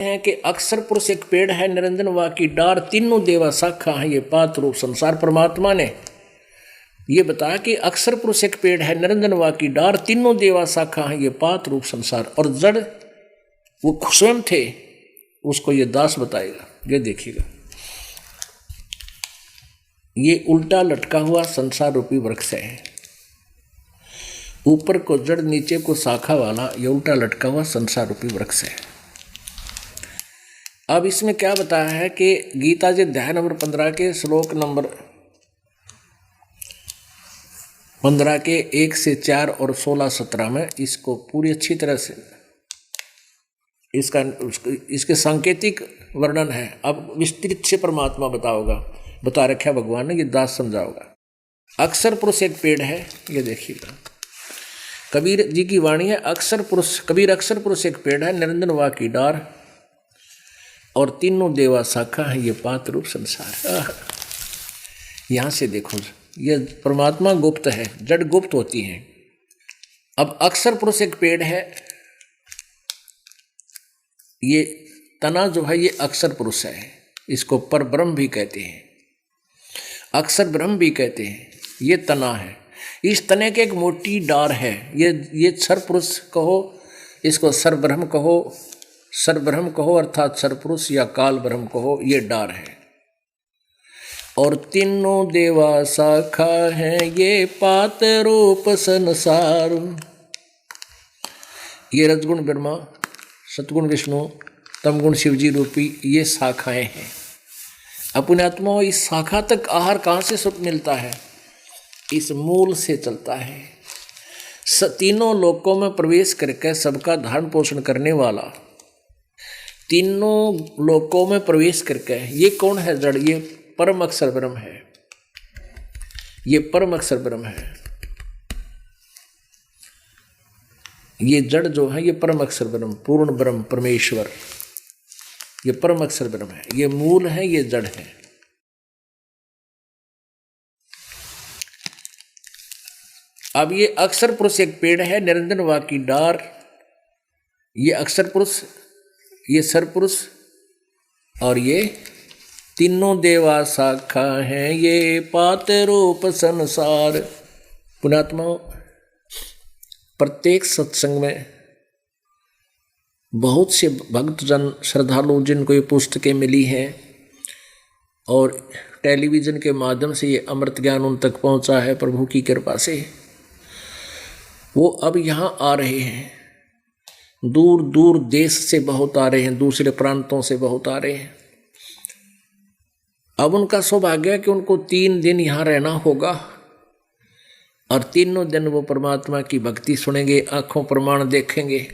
है कि अक्षर पुरुष एक पेड़ है, निरंजन वा की डार, तीनों देवा शाखा है ये पात रूप संसार। परमात्मा ने ये बताया कि अक्षर पुरुष एक पेड़ है, निरंजन वा की डार, तीनों देवा शाखा है ये पात रूप संसार। और जड़ वो स्वयं थे, उसको ये दास बताएगा। ये देखिएगा, ये उल्टा लटका हुआ संसार रूपी वृक्ष है, ऊपर को जड़ नीचे को शाखा वाला ये उल्टा लटका हुआ संसार रूपी वृक्ष है। अब इसमें क्या बताया है कि गीता जी अध्याय नंबर 15 के श्लोक नंबर 15 के 1 से 4 और 16-17 में इसको पूरी अच्छी तरह से इसके सांकेतिक वर्णन है। अब विस्तृत से परमात्मा बता रखा भगवान ने, ये दास समझाओगा। अक्षर पुरुष एक पेड़ है, ये देखिएगा, कबीर जी की वाणी है। अक्षर पुरुष, कबीर अक्षर पुरुष एक पेड़ है, निरंजन वा की डार, और तीनों देवा शाखा है ये पात रूप संसार। यहां से देखो, ये परमात्मा गुप्त है, जड़ गुप्त होती है। अब अक्षर पुरुष एक पेड़ है, ये तना जो है ये अक्षर पुरुष है, इसको पर ब्रह्म भी कहते हैं, अक्षर ब्रह्म भी कहते हैं। ये तना है, इस तने के एक मोटी डार है, ये सर पुरुष कहो, इसको सर ब्रह्म कहो, सर ब्रह्म कहो अर्थात सर पुरुष या काल ब्रह्म कहो, ये डार है। और तीनों देवा शाखा है ये पात रूप संसार। ये रजगुण ब्रह्मा, सतगुण विष्णु, तमगुण शिवजी रूपी ये शाखाएं हैं। अपने आत्मा इस शाखा तक आहार कहाँ से सुख मिलता है? इस मूल से चलता है। तीनों लोकों में प्रवेश करके सबका धारण पोषण करने वाला, तीनों लोकों में प्रवेश करके, ये कौन है? जड़, ये परम अक्षर ब्रह्म है, ये परम अक्षर ब्रह्म है। ये जड़ जो है ये परम अक्षर ब्रह्म, पूर्ण ब्रह्म परमेश्वर, ये परम अक्षर ब्रह्म है, ये मूल है, ये जड़ है। अब ये अक्षर पुरुष एक पेड़ है, निरंजन वा की डार, ये अक्षर पुरुष, ये सर पुरुष, और ये तीनों देवा शाखा हैं ये पात रूप संसार। पुण्यात्मा, प्रत्येक सत्संग में बहुत से भक्तजन श्रद्धालु जिनको ये पुस्तकें मिली हैं और टेलीविज़न के माध्यम से ये अमृत ज्ञान उन तक पहुंचा है प्रभु की कृपा से, वो अब यहाँ आ रहे हैं। दूर दूर देश से बहुत आ रहे हैं, दूसरे प्रांतों से बहुत आ रहे हैं। अब उनका सौभाग्य है कि उनको 3 दिन यहाँ रहना होगा और तीनों दिन वो परमात्मा की भक्ति सुनेंगे, आंखों प्रमाण देखेंगे,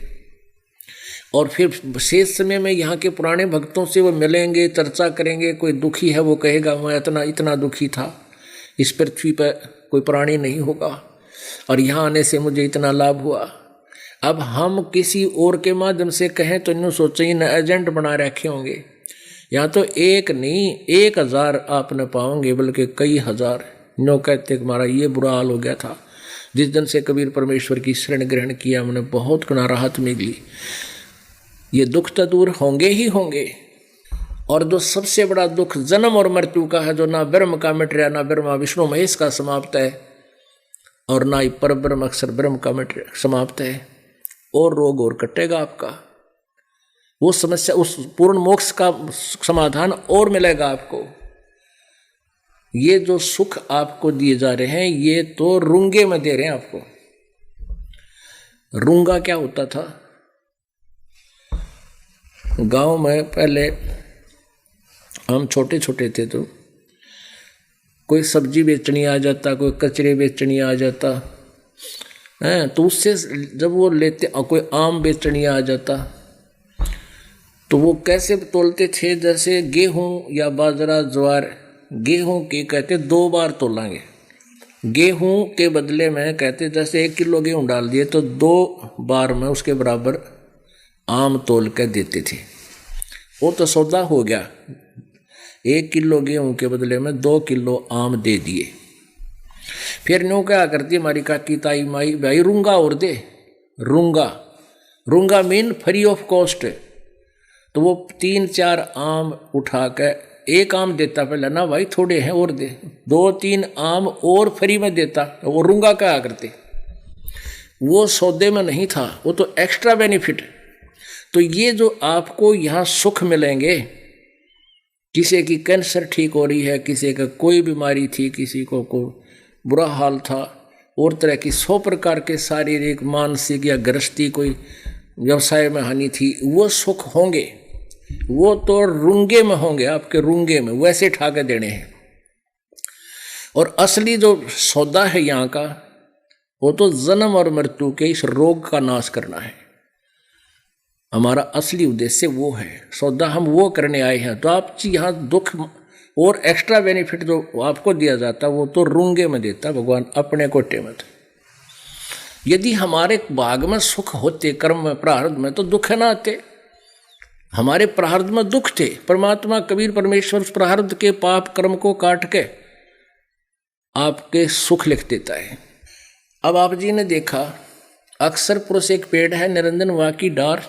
और फिर शेष समय में यहाँ के पुराने भक्तों से वो मिलेंगे, चर्चा करेंगे। कोई दुखी है वो कहेगा मैं इतना दुखी था, इस पृथ्वी पर कोई प्राणी नहीं होगा और यहाँ आने से मुझे इतना लाभ हुआ। अब हम किसी और के माध्यम से कहें तो इन्होंने सोचा इन एजेंट बना रखे होंगे। यहाँ तो एक नहीं 1000 आप न पाओगे, बल्कि कई हजार। नो कहते हमारा ये बुरा हाल हो गया था, जिस दिन से कबीर परमेश्वर की शरण ग्रहण किया हमने बहुत गुना राहत मिली। ये दुख तो दूर होंगे ही होंगे। और जो सबसे बड़ा दुख जन्म और मृत्यु का है, जो ना ब्रह्म का मिट रहा, ना ब्रह्मा विष्णु महेश का समाप्त है, और ना ही पर ब्रह्म अक्षर ब्रह्म का मिट समाप्त है, और रोग और कटेगा आपका। वो समस्या, उस पूर्ण मोक्ष का समाधान और मिलेगा आपको। ये जो सुख आपको दिए जा रहे हैं ये तो रूंगे में दे रहे हैं आपको। रूंगा क्या होता था? गांव में पहले हम छोटे छोटे थे तो कोई सब्जी बेचनी आ जाता, कोई कचरे बेचनी आ जाता है, तो उससे जब वो लेते, कोई आम बेचनी आ जाता, तो वो कैसे तोलते थे? जैसे गेहूं या बाजरा ज्वार, गेहूं की कहते 2 बार तोलांगे, गेहूं के बदले में कहते जैसे 1 किलो गेहूं डाल दिए तो 2 बार में उसके बराबर आम तोल के देते थे। वो तो सौदा हो गया, 1 किलो गेहूं के बदले में 2 किलो आम दे दिए। फिर न्यू क्या करती हमारी काकी ताई माई, भाई रूंगा और दे। रूंगा मीन फ्री ऑफ कॉस्ट, तो वो 3-4 आम उठा के, एक आम देता पहले, ना भाई थोड़े हैं और दे, 2-3 आम और फ्री में देता, वो रूंगा क्या करते, वो सौदे में नहीं था, वो तो एक्स्ट्रा बेनिफिट। तो ये जो आपको यहाँ सुख मिलेंगे, किसी की कैंसर ठीक हो रही है, किसी का कोई बीमारी थी, किसी को बुरा हाल था, और तरह की 100 प्रकार के शारीरिक मानसिक या गृहस्थी कोई व्यवसाय में हानि थी, वो सुख होंगे, वो तो रूंगे में होंगे, आपके रूंगे में वैसे ठाके देने हैं। और असली जो सौदा है यहाँ का, वो तो जन्म और मृत्यु के इस रोग का नाश करना है। हमारा असली उद्देश्य वो है, सौदा हम वो करने आए हैं। तो आप यहाँ दुख और एक्स्ट्रा बेनिफिट जो आपको दिया जाता, वो तो रूंगे में देता भगवान, अपने कोटे में। यदि हमारे भाग में सुख होते, कर्म में, प्रारब्ध में, तो दुख ना आते। हमारे प्रारब्ध में दुख थे, परमात्मा कबीर परमेश्वर उस प्रारब्ध के पाप कर्म को काट के आपके सुख लिख देता है। अब आप जी ने देखा, अक्सर पुरुष एक पेड़ है, निरंजन वाकी डार,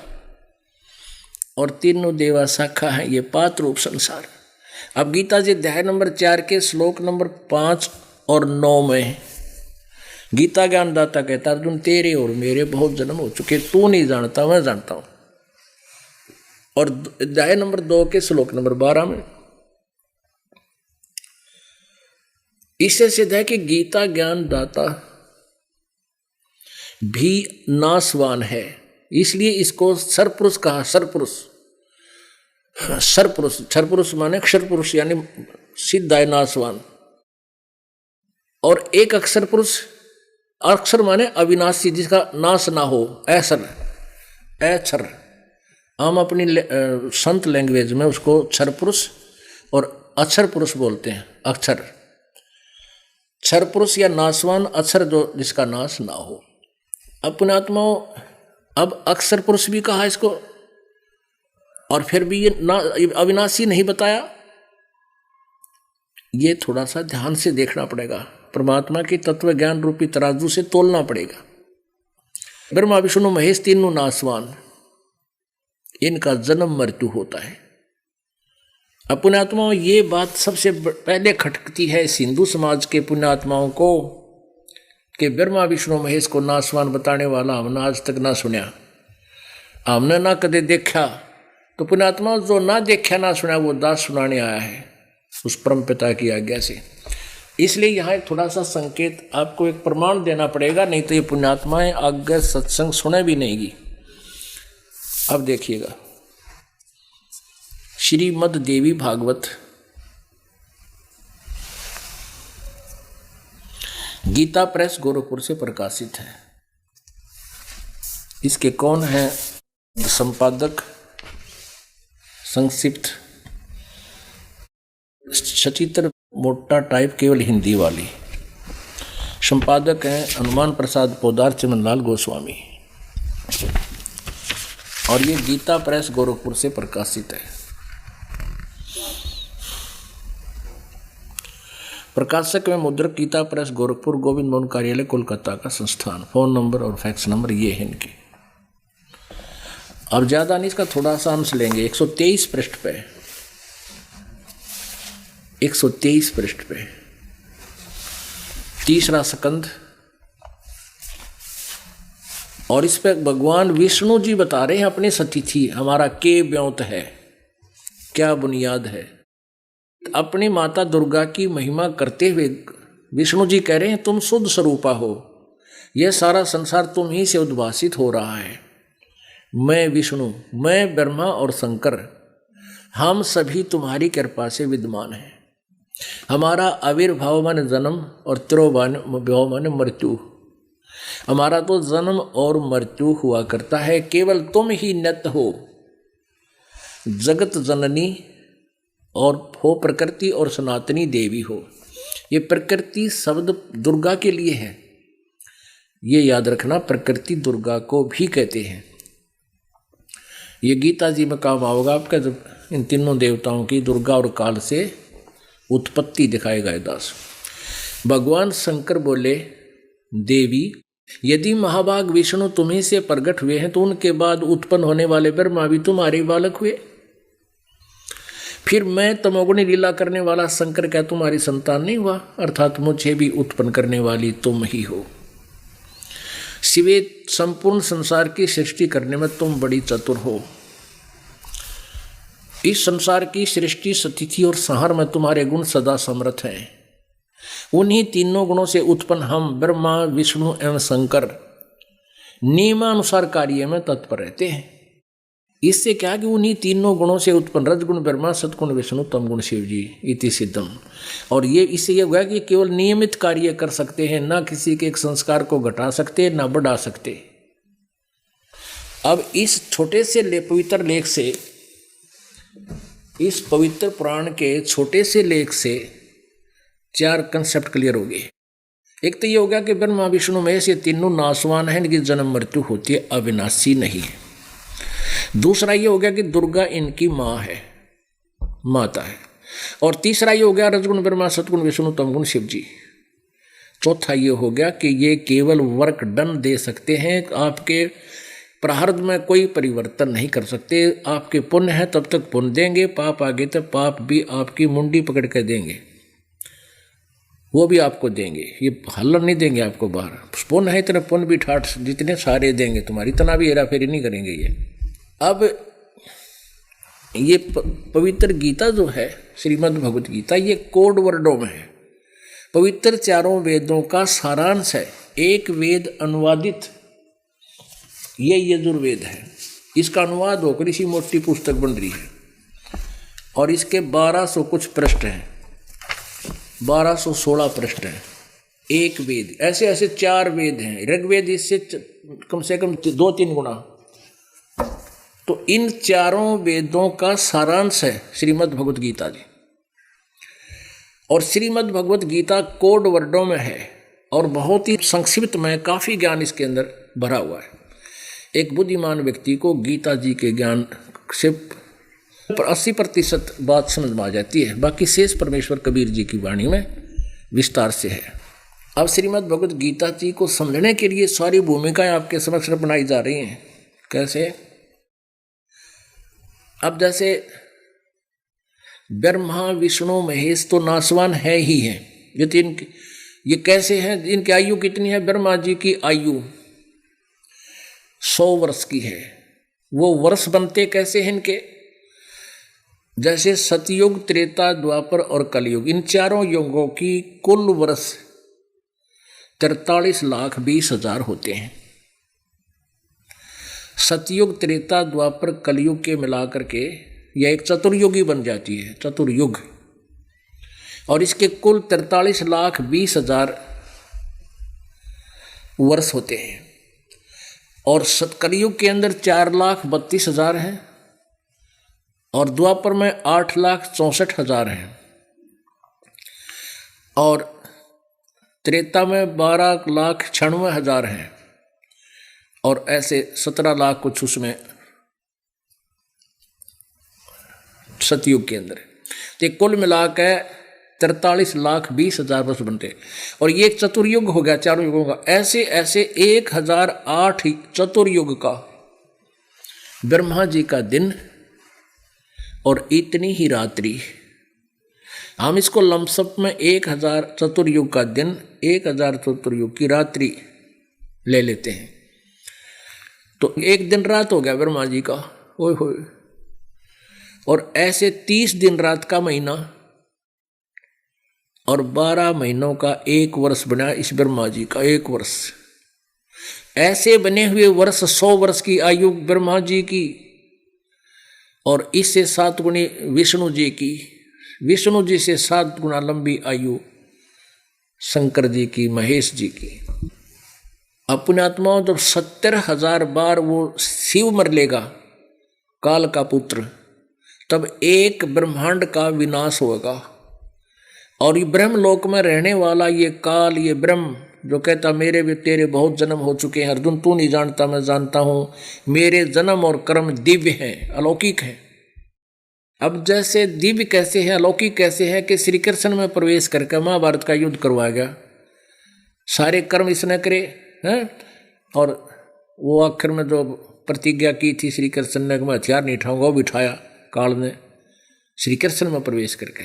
और तीनों देवा शाखा है, ये 5 रूप संसार। अब गीता जी अध्याय नंबर 4 के श्लोक नंबर 5 और 9 में गीता ज्ञानदाता कहता, अर्जुन तेरे और मेरे बहुत जन्म हो चुके, तू नहीं जानता, मैं जानता हूं। और अध्याय नंबर 2 के श्लोक नंबर 12 में इससे सिद्ध है कि गीता ज्ञानदाता भी नासवान है, इसलिए इसको सरपुरुष कहा। सरपुरुष, सरपुरुष, क्षरपुरुष माने अक्षर पुरुष, यानी सिद्ध है, नासवान। और एक अक्षर पुरुष, अक्षर माने अविनाशी, जिसका नाश ना हो, ऐसर, ऐक्षर। हम अपनी संत लैंग्वेज में उसको क्षर पुरुष और अक्षर पुरुष बोलते हैं। अक्षर, क्षर पुरुष या नासवान, अक्षर जो जिसका नाश ना हो। अपने आत्माओं, अब अक्षर पुरुष भी कहा इसको, और फिर भी ये ना अविनाशी नहीं बताया। ये थोड़ा सा ध्यान से देखना पड़ेगा, परमात्मा की तत्व ज्ञान रूपी तराजू से तोलना पड़ेगा। ब्रह्मा विष्णु महेश तीनों नासवान, इनका जन्म मृत्यु होता है। पुण्यात्माओं, ये बात सबसे पहले खटकती है हिंदू समाज के पुण्यात्माओं को कि ब्रह्मा विष्णु महेश को नासवान बताने वाला हमने आज तक ना सुना, हमने ना कदे देखा। तो पुण्यात्माओं, जो ना देखा ना सुना, वो दास सुनाने आया है उस परम पिता की आज्ञा से। इसलिए यहाँ एक थोड़ा सा संकेत आपको एक प्रमाण देना पड़ेगा, नहीं तो ये पुण्यात्माएं आगे सत्संग सुने भी नहीं। अब देखिएगा, श्रीमद् देवी भागवत गीता प्रेस गोरखपुर से प्रकाशित है। इसके कौन है संपादक? संक्षिप्त सचित्र मोटा टाइप, केवल हिंदी वाली। संपादक हैं हनुमान प्रसाद पोदार, चिमनलाल गोस्वामी, और ये गीता प्रेस गोरखपुर से प्रकाशित है। प्रकाशक में मुद्रक गीता प्रेस गोरखपुर, गोविंद मोहन कार्यालय, कोलकाता का संस्थान। फोन नंबर और फैक्स नंबर ये है इनके। अब ज़्यादा नहीं, इसका थोड़ा सा अंश लेंगे। 123 पृष्ठ पे, 123 पृष्ठ पे, तीसरा स्कंद, और इस पे भगवान विष्णु जी बता रहे हैं अपनी सतिथि, हमारा के ब्योत है, क्या बुनियाद है। अपनी माता दुर्गा की महिमा करते हुए विष्णु जी कह रहे हैं, तुम शुद्ध स्वरूपा हो, यह सारा संसार तुम ही से उद्भासित हो रहा है। मैं विष्णु, मैं ब्रह्मा और शंकर, हम सभी तुम्हारी कृपा से विद्यमान हैं। हमारा आविर्भाव माने जन्म और तिरोभाव माने मृत्यु। हमारा तो जन्म और मृत्यु हुआ करता है, केवल तुम ही नित्य हो, जगत जननी और हो प्रकृति और सनातनी देवी हो। ये प्रकृति शब्द दुर्गा के लिए है, ये याद रखना, प्रकृति दुर्गा को भी कहते हैं। ये गीता जी में काम आओगा आपका, जब इन तीनों देवताओं की दुर्गा और काल से उत्पत्ति दिखाएगा दास। भगवान शंकर बोले, देवी यदि महाभाग विष्णु तुम्हीं से प्रकट हुए हैं, तो उनके बाद उत्पन्न होने वाले ब्रह्मा भी तुम्हारे बालक हुए। फिर मैं तमोगुणी लीला करने वाला शंकर क्या तुम्हारी संतान नहीं हुआ, अर्थात मुझे भी उत्पन्न करने वाली तुम ही हो। शिवे संपूर्ण संसार की सृष्टि करने में तुम बड़ी चतुर हो। इस संसार की सृष्टि स्थिति और संहार में तुम्हारे गुण सदा समर्थ हैं। उन्हीं तीनों गुणों से उत्पन्न हम ब्रह्मा विष्णु एवं शंकर नियमानुसार कार्य में तत्पर रहते हैं। इससे क्या कि उन्हीं तीनों गुणों से उत्पन्न रजगुण ब्रह्मा, सतगुण विष्णु, तमगुण शिव जी इति सिद्धम। और ये इससे ये हुआ कि केवल नियमित कार्य कर सकते हैं, ना किसी के एक संस्कार को घटा सकते ना बढ़ा सकते। अब इस छोटे से पवित्र लेख से, इस पवित्र पुराण के छोटे से लेख से 4 कंसेप्ट क्लियर हो गए। एक तो ये हो गया कि ब्रह्मा विष्णु महेश ये तीनों नासवान हैं, इनकी जन्म मृत्यु होती है, अविनाशी नहीं है। दूसरा ये हो गया कि दुर्गा इनकी माँ है, माता है। और तीसरा ये हो गया रजगुण ब्रह्मा, सतगुण विष्णु, तमगुण शिव जी। चौथा ये हो गया कि ये केवल वर्क डन दे सकते हैं, आपके प्रारब्ध में कोई परिवर्तन नहीं कर सकते। आपके पुण्य है तब तक पुण्य देंगे, पाप आगे तक पाप भी आपकी मुंडी पकड़ कर देंगे, वो भी आपको देंगे। ये हल्ला नहीं देंगे आपको बाहर। पुण्य है इतने पुण्य भी ठाठ जितने सारे देंगे तुम्हारी, इतना भी हेरा फेरी नहीं करेंगे ये। अब ये पवित्र गीता जो है, श्रीमद् भगवत गीता, ये कोड वर्डों में है। पवित्र चारों वेदों का सारांश है। एक वेद अनुवादित, ये यजुर्वेद है, इसका अनुवाद होकर इसी मोटी पुस्तक बन रही है। और इसके 1200 कुछ पृष्ठ हैं, 1216 पृष्ठ हैं। एक वेद, ऐसे ऐसे 4 वेद हैं। ऋग्वेद इससे कम से कम 2-3 गुना। तो इन चारों वेदों का सारांश है श्रीमद् भगवत गीता जी। और श्रीमद् भगवत गीता कोड वर्डों में है और बहुत ही संक्षिप्त में, काफ़ी ज्ञान इसके अंदर भरा हुआ है। एक बुद्धिमान व्यक्ति को गीता जी के ज्ञान से 80% बात समझ में आ जाती है, बाकी शेष परमेश्वर कबीर जी की वाणी में विस्तार से है। अब श्रीमद् भगवत गीता जी को समझने के लिए सारी भूमिकाएं आपके समक्ष बनाई जा रही हैं। कैसे? अब जैसे ब्रह्मा विष्णु महेश तो नासवान है ही है, ये कैसे हैं? इनकी आयु कितनी है? ब्रह्मा जी की आयु 100 वर्ष की है। वो वर्ष बनते कैसे हैं इनके? जैसे सतयुग, त्रेता, द्वापर और कलयुग, इन चारों युगों की कुल वर्ष 43,20,000 होते हैं। सतयुग, त्रेता, द्वापर, कलयुग के मिलाकर के यह एक चतुर्युगी बन जाती है, चतुर्युग। और इसके कुल 43,20,000 वर्ष होते हैं। और कलयुग के अंदर 4,32,000 हैं और द्वापर में 8,64,000 हैं और त्रेता में 12,96,000 हैं और ऐसे 17 लाख कुछ उसमें सतयुग के अंदर। तो कुल मिलाकर 43,20,000 वर्ष बनते। और ये एक चतुर्युग हो गया चारों युगों का। ऐसे ऐसे 1008 चतुर्युग का ब्रह्मा जी का दिन और इतनी ही रात्रि। हम इसको लमसम में 1000 चतुर्युग का दिन, 1000 चतुर्युग की रात्रि ले लेते हैं। तो एक दिन रात हो गया ब्रह्मा जी का, ओए होए। और ऐसे 30 दिन रात का महीना और 12 महीनों का 1 वर्ष बना इस ब्रह्मा जी का 1 वर्ष। ऐसे बने हुए वर्ष 100 वर्ष की आयु ब्रह्मा जी की और इससे 7 गुनी विष्णु जी की, विष्णु जी से 7 गुना लंबी आयु शंकर जी की, महेश जी की। अपने आत्माओं जब 70,000 बार वो शिव मर लेगा, काल का पुत्र, तब एक ब्रह्मांड का विनाश होगा। और ये ब्रह्मलोक में रहने वाला ये काल, ये ब्रह्म जो कहता मेरे भी तेरे बहुत जन्म हो चुके हैं अर्जुन, तू नहीं जानता मैं जानता हूँ, मेरे जन्म और कर्म दिव्य हैं, अलौकिक हैं। अब जैसे दिव्य कैसे हैं, अलौकिक कैसे हैं कि श्री कृष्ण में प्रवेश करके महाभारत का युद्ध करवाया गया, सारे कर्म इसने करे हैं। और वो आखिर में जो प्रतिज्ञा की थी श्री कृष्ण ने, मैं हथियार नहीं उठाऊंगा, वो बिठाया काल ने, श्री कृष्ण में प्रवेश करके।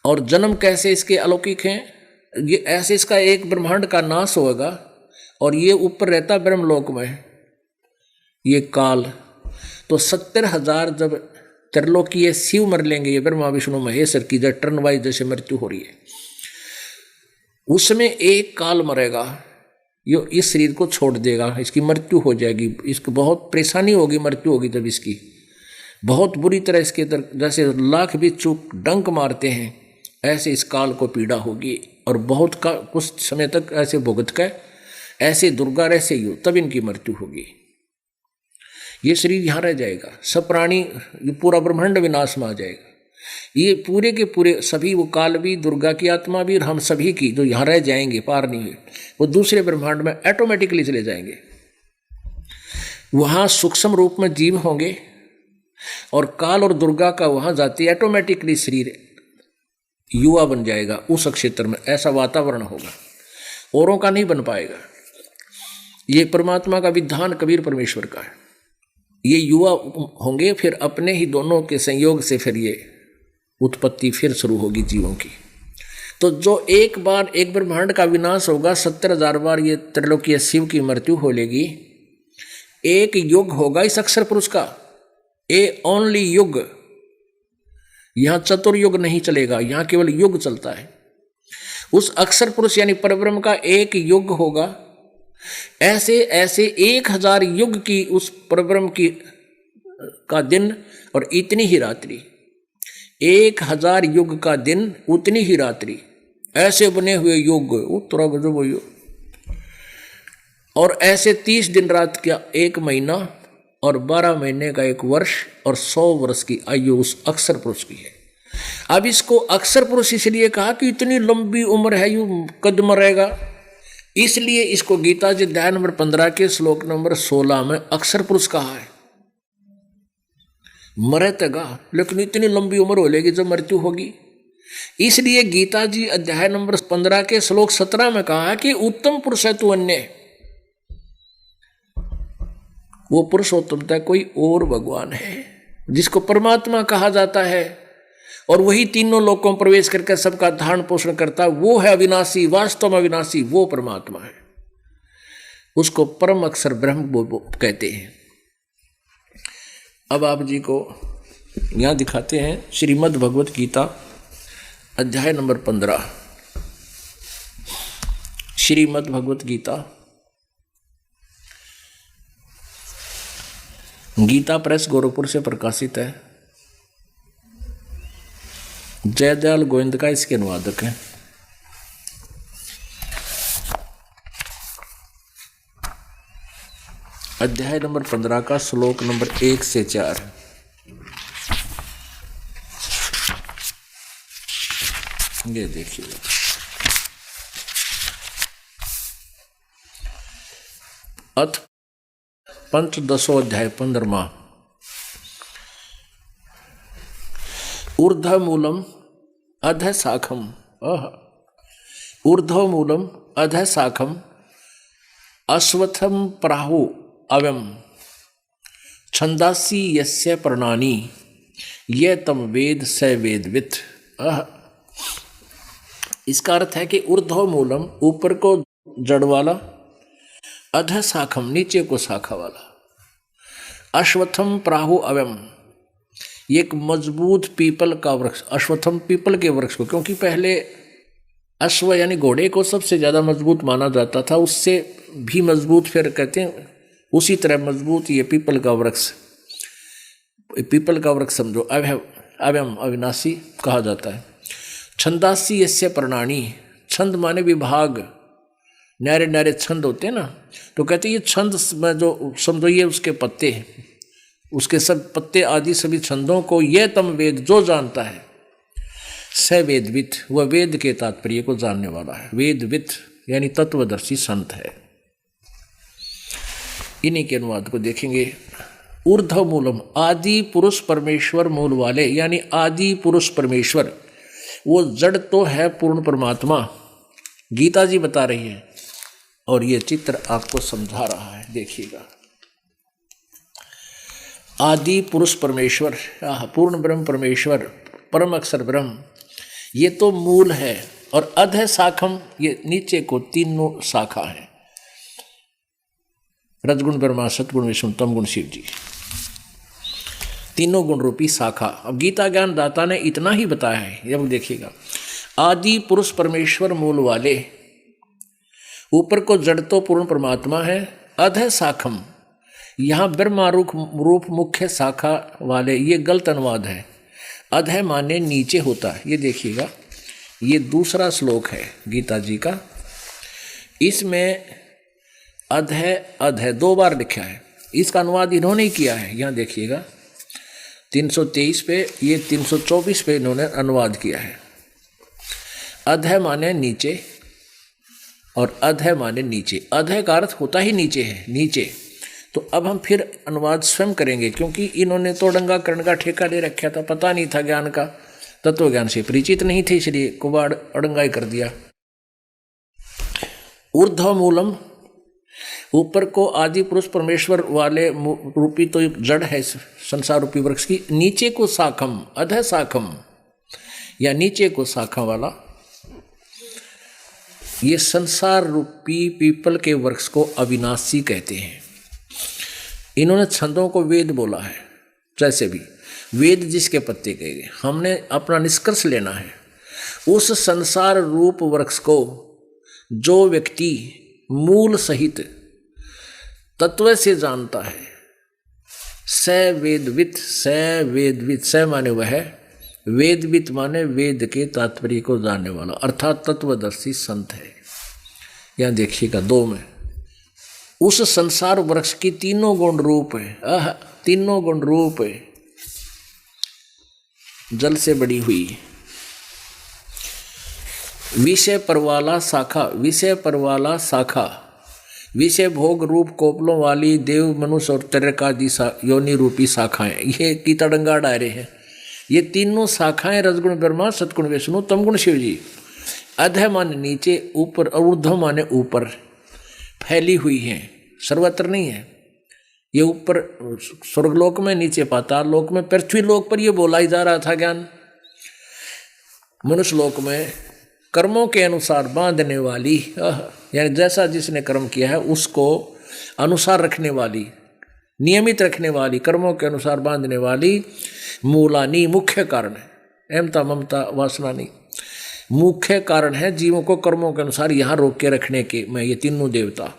और जन्म कैसे इसके अलौकिक हैं, ये ऐसे इसका एक ब्रह्मांड का नाश होगा और ये ऊपर रहता ब्रह्मलोक में ये काल। तो 70,000 जब त्रिलोकीय शिव मर लेंगे, ये ब्रह्मा विष्णु महेश्वर की जब टर्न वाइज जैसे मृत्यु हो रही है, उसमें एक काल मरेगा, ये इस शरीर को छोड़ देगा, इसकी मृत्यु हो जाएगी, इसको बहुत परेशानी होगी, मृत्यु होगी जब इसकी बहुत बुरी तरह इसके जैसे लाख भी चूक डंक मारते हैं ऐसे इस काल को पीड़ा होगी। और बहुत का कुछ समय तक ऐसे भुगत कर ऐसे दुर्गा ऐसे ही हो तब इनकी मृत्यु होगी। ये शरीर यहाँ रह जाएगा, सब प्राणी, ये पूरा ब्रह्मांड विनाश में आ जाएगा। ये पूरे के पूरे सभी, वो काल भी, दुर्गा की आत्मा भी और हम सभी की जो यहाँ रह जाएंगे पार नहीं हुए, वो दूसरे ब्रह्मांड में ऑटोमेटिकली चले जाएंगे। वहाँ सूक्ष्म रूप में जीव होंगे और काल और दुर्गा का वहाँ जाते ऑटोमेटिकली शरीर युवा बन जाएगा उस क्षेत्र में, ऐसा वातावरण होगा, औरों का नहीं बन पाएगा। ये परमात्मा का विधान कबीर परमेश्वर का है। ये युवा होंगे, फिर अपने ही दोनों के संयोग से फिर ये उत्पत्ति फिर शुरू होगी जीवों की। तो जो एक बार एक ब्रह्मांड का विनाश होगा, 70,000 बार ये त्रिलोकीय शिव की मृत्यु हो लेगी, एक युग होगा इस अक्षर पुरुष का, ए ओनली युग। यहां चतुर्युग नहीं चलेगा, यहां केवल युग चलता है। उस अक्षर पुरुष यानी परब्रह्म का एक युग होगा। ऐसे ऐसे 1000 युग की उस परब्रह्म की का दिन और इतनी ही रात्रि, 1000 युग का दिन उतनी ही रात्रि, ऐसे बने हुए युग उत्तरा गजब युग। और ऐसे 30 दिन रात का एक महीना और 12 महीने का एक वर्ष और 100 वर्ष की आयु उस अक्षर पुरुष की है। अब इसको अक्षर पुरुष इसलिए कहा कि इतनी लंबी उम्र है, यूं कद मरेगा, इसलिए इसको गीता जी अध्याय नंबर 15 के श्लोक नंबर 16 में अक्षर पुरुष कहा है। मरे तगा, लेकिन इतनी लंबी उम्र हो लेगी जब मृत्यु होगी, इसलिए गीता जी अध्याय नंबर 15 के श्लोक 17 में कहा कि उत्तम पुरुष है तू अन्य, वो पुरुषोत्तमता कोई और भगवान है जिसको परमात्मा कहा जाता है, और वही तीनों लोकों में प्रवेश करके सबका धारण पोषण करता, वो है अविनाशी, वास्तव में अविनाशी वो परमात्मा है, उसको परम अक्षर ब्रह्म कहते हैं। अब आप जी को यहाँ दिखाते हैं श्रीमद् भगवत गीता अध्याय नंबर 15। श्रीमद् भगवत गीता, गीता प्रेस गोरखपुर से प्रकाशित है। जयदयाल गोविंद का इसके अनुवादक है। अध्याय नंबर 15 का श्लोक नंबर 1 से 4। ये देखिए, अथ पंचदशो अध्याय 15। ऊर्ध्व मूलम अध शाखम, ऊर्ध्व मूलम अध शाखम अश्वत्थम प्राहु अव्यम छंदासी यस्य प्रणानी ये तम वेद स वेदवित। इसका अर्थ है कि ऊर्ध्व मूलम ऊपर को जड़ वाला, अध शाखम नीचे को शाखा वाला, अश्वत्थम प्राहु अव्यम ये एक मजबूत पीपल का वृक्ष, अश्वत्थम पीपल के वृक्ष को, क्योंकि पहले अश्व यानी घोड़े को सबसे ज़्यादा मजबूत माना जाता था, उससे भी मजबूत फिर कहते हैं, उसी तरह मजबूत ये पीपल का वृक्ष, पीपल का वृक्ष समझो अव्यम अविनाशी कहा जाता है। छंदासी यस्य प्रणानी, छंद माने विभाग, न्यारे न्यारे छंद होते हैं ना, तो कहते हैं ये छंद में जो समझो ये उसके पत्ते, उसके सब पत्ते आदि सभी छंदों को ये तम वेद जो जानता है, स वेदवित वह वेद के तात्पर्य को जानने वाला है। वेदवित यानी तत्वदर्शी संत है। इन्हीं के अनुवाद को देखेंगे। ऊर्ध्व मूलम आदि पुरुष परमेश्वर मूल वाले, यानी आदि पुरुष परमेश्वर, वो जड़ तो है पूर्ण परमात्मा, गीता जी बता रही है और ये चित्र आपको समझा रहा है। देखिएगा, आदि पुरुष परमेश्वर, पूर्ण ब्रह्म परमेश्वर, परम अक्षर ब्रह्म, ये तो मूल है। और अध शाखम, ये नीचे को तीनों शाखा है, रजगुण ब्रह्मा, सतगुण विष्णु, तमगुण शिव जी, तीनों गुण रूपी शाखा। अब गीता ज्ञान दाता ने इतना ही बताया है, जब देखिएगा, आदि पुरुष परमेश्वर मूल वाले, ऊपर को जड़ तो पूर्ण परमात्मा है, अध शाखम, यहाँ ब्रह्मा रूप मुख्य शाखा वाले, ये गलत अनुवाद है। अध माने नीचे होता है, ये देखिएगा, ये दूसरा श्लोक है गीता जी का, इसमें अध है 2 बार लिखा है, इसका अनुवाद इन्होंने ही किया है। यहाँ देखिएगा 323 पे, ये 324 पे इन्होंने अनुवाद किया है। अध माने नीचे और अध माने नीचे, अध का अर्थ होता ही नीचे है, नीचे। तो अब हम फिर अनुवाद स्वयं करेंगे, क्योंकि इन्होंने तो अड़ंगा करण का ठेका ले रखा था, पता नहीं था ज्ञान का, तत्व ज्ञान से परिचित नहीं थे, इसलिए कुबाड़ अड़ंगाई कर दिया। ऊर्ध्व मूलम, ऊपर को आदि पुरुष परमेश्वर वाले रूपी तो जड़ है संसार रूपी वृक्ष की, नीचे को शाखम, अध शाखम, या नीचे को शाखा वाला, ये संसार रूपी पीपल के वृक्ष को अविनाशी कहते हैं। इन्होंने छंदों को वेद बोला है, जैसे भी वेद जिसके पत्ते कहे गए, हमने अपना निष्कर्ष लेना है। उस संसार रूप वृक्ष को जो व्यक्ति मूल सहित तत्व से जानता है, स वेदवित, स वेदवित, स माने वह, वेदवित माने वेद के तात्पर्य को जानने वाला, अर्थात तत्वदर्शी संत है। यहाँ देखिएगा 2 में, उस संसार वृक्ष की तीनों गुण रूप है, तीनों गुण रूप है, जल से बड़ी हुई, विषय परवाला शाखा, विषय परवाला शाखा, विषय भोग रूप कोपलों वाली देव मनुष्य और तरकादि योनि रूपी शाखाएं, ये कीतड़ंगा डायरे हैं। ये तीनों शाखाएं रजगुण ब्रह्मा, सतगुण विष्णु, तमगुण शिव जी। अध माने नीचे, ऊपर, और ऊर्ध्व माने ऊपर फैली हुई हैं, सर्वत्र नहीं है। ये ऊपर स्वर्गलोक में, नीचे पाताल लोक में, पृथ्वी लोक पर ये बोला ही जा रहा था ज्ञान। मनुष्य लोक में कर्मों के अनुसार बांधने वाली, यानी जैसा जिसने कर्म किया है उसको अनुसार रखने वाली, नियमित रखने वाली, कर्मों के अनुसार बांधने वाली, मूलानी, मुख्य कारण है, अहमता ममता वासना नहीं, मुख्य कारण है जीवों को कर्मों के अनुसार यहाँ रोक के रखने के में ये तीनों देवता,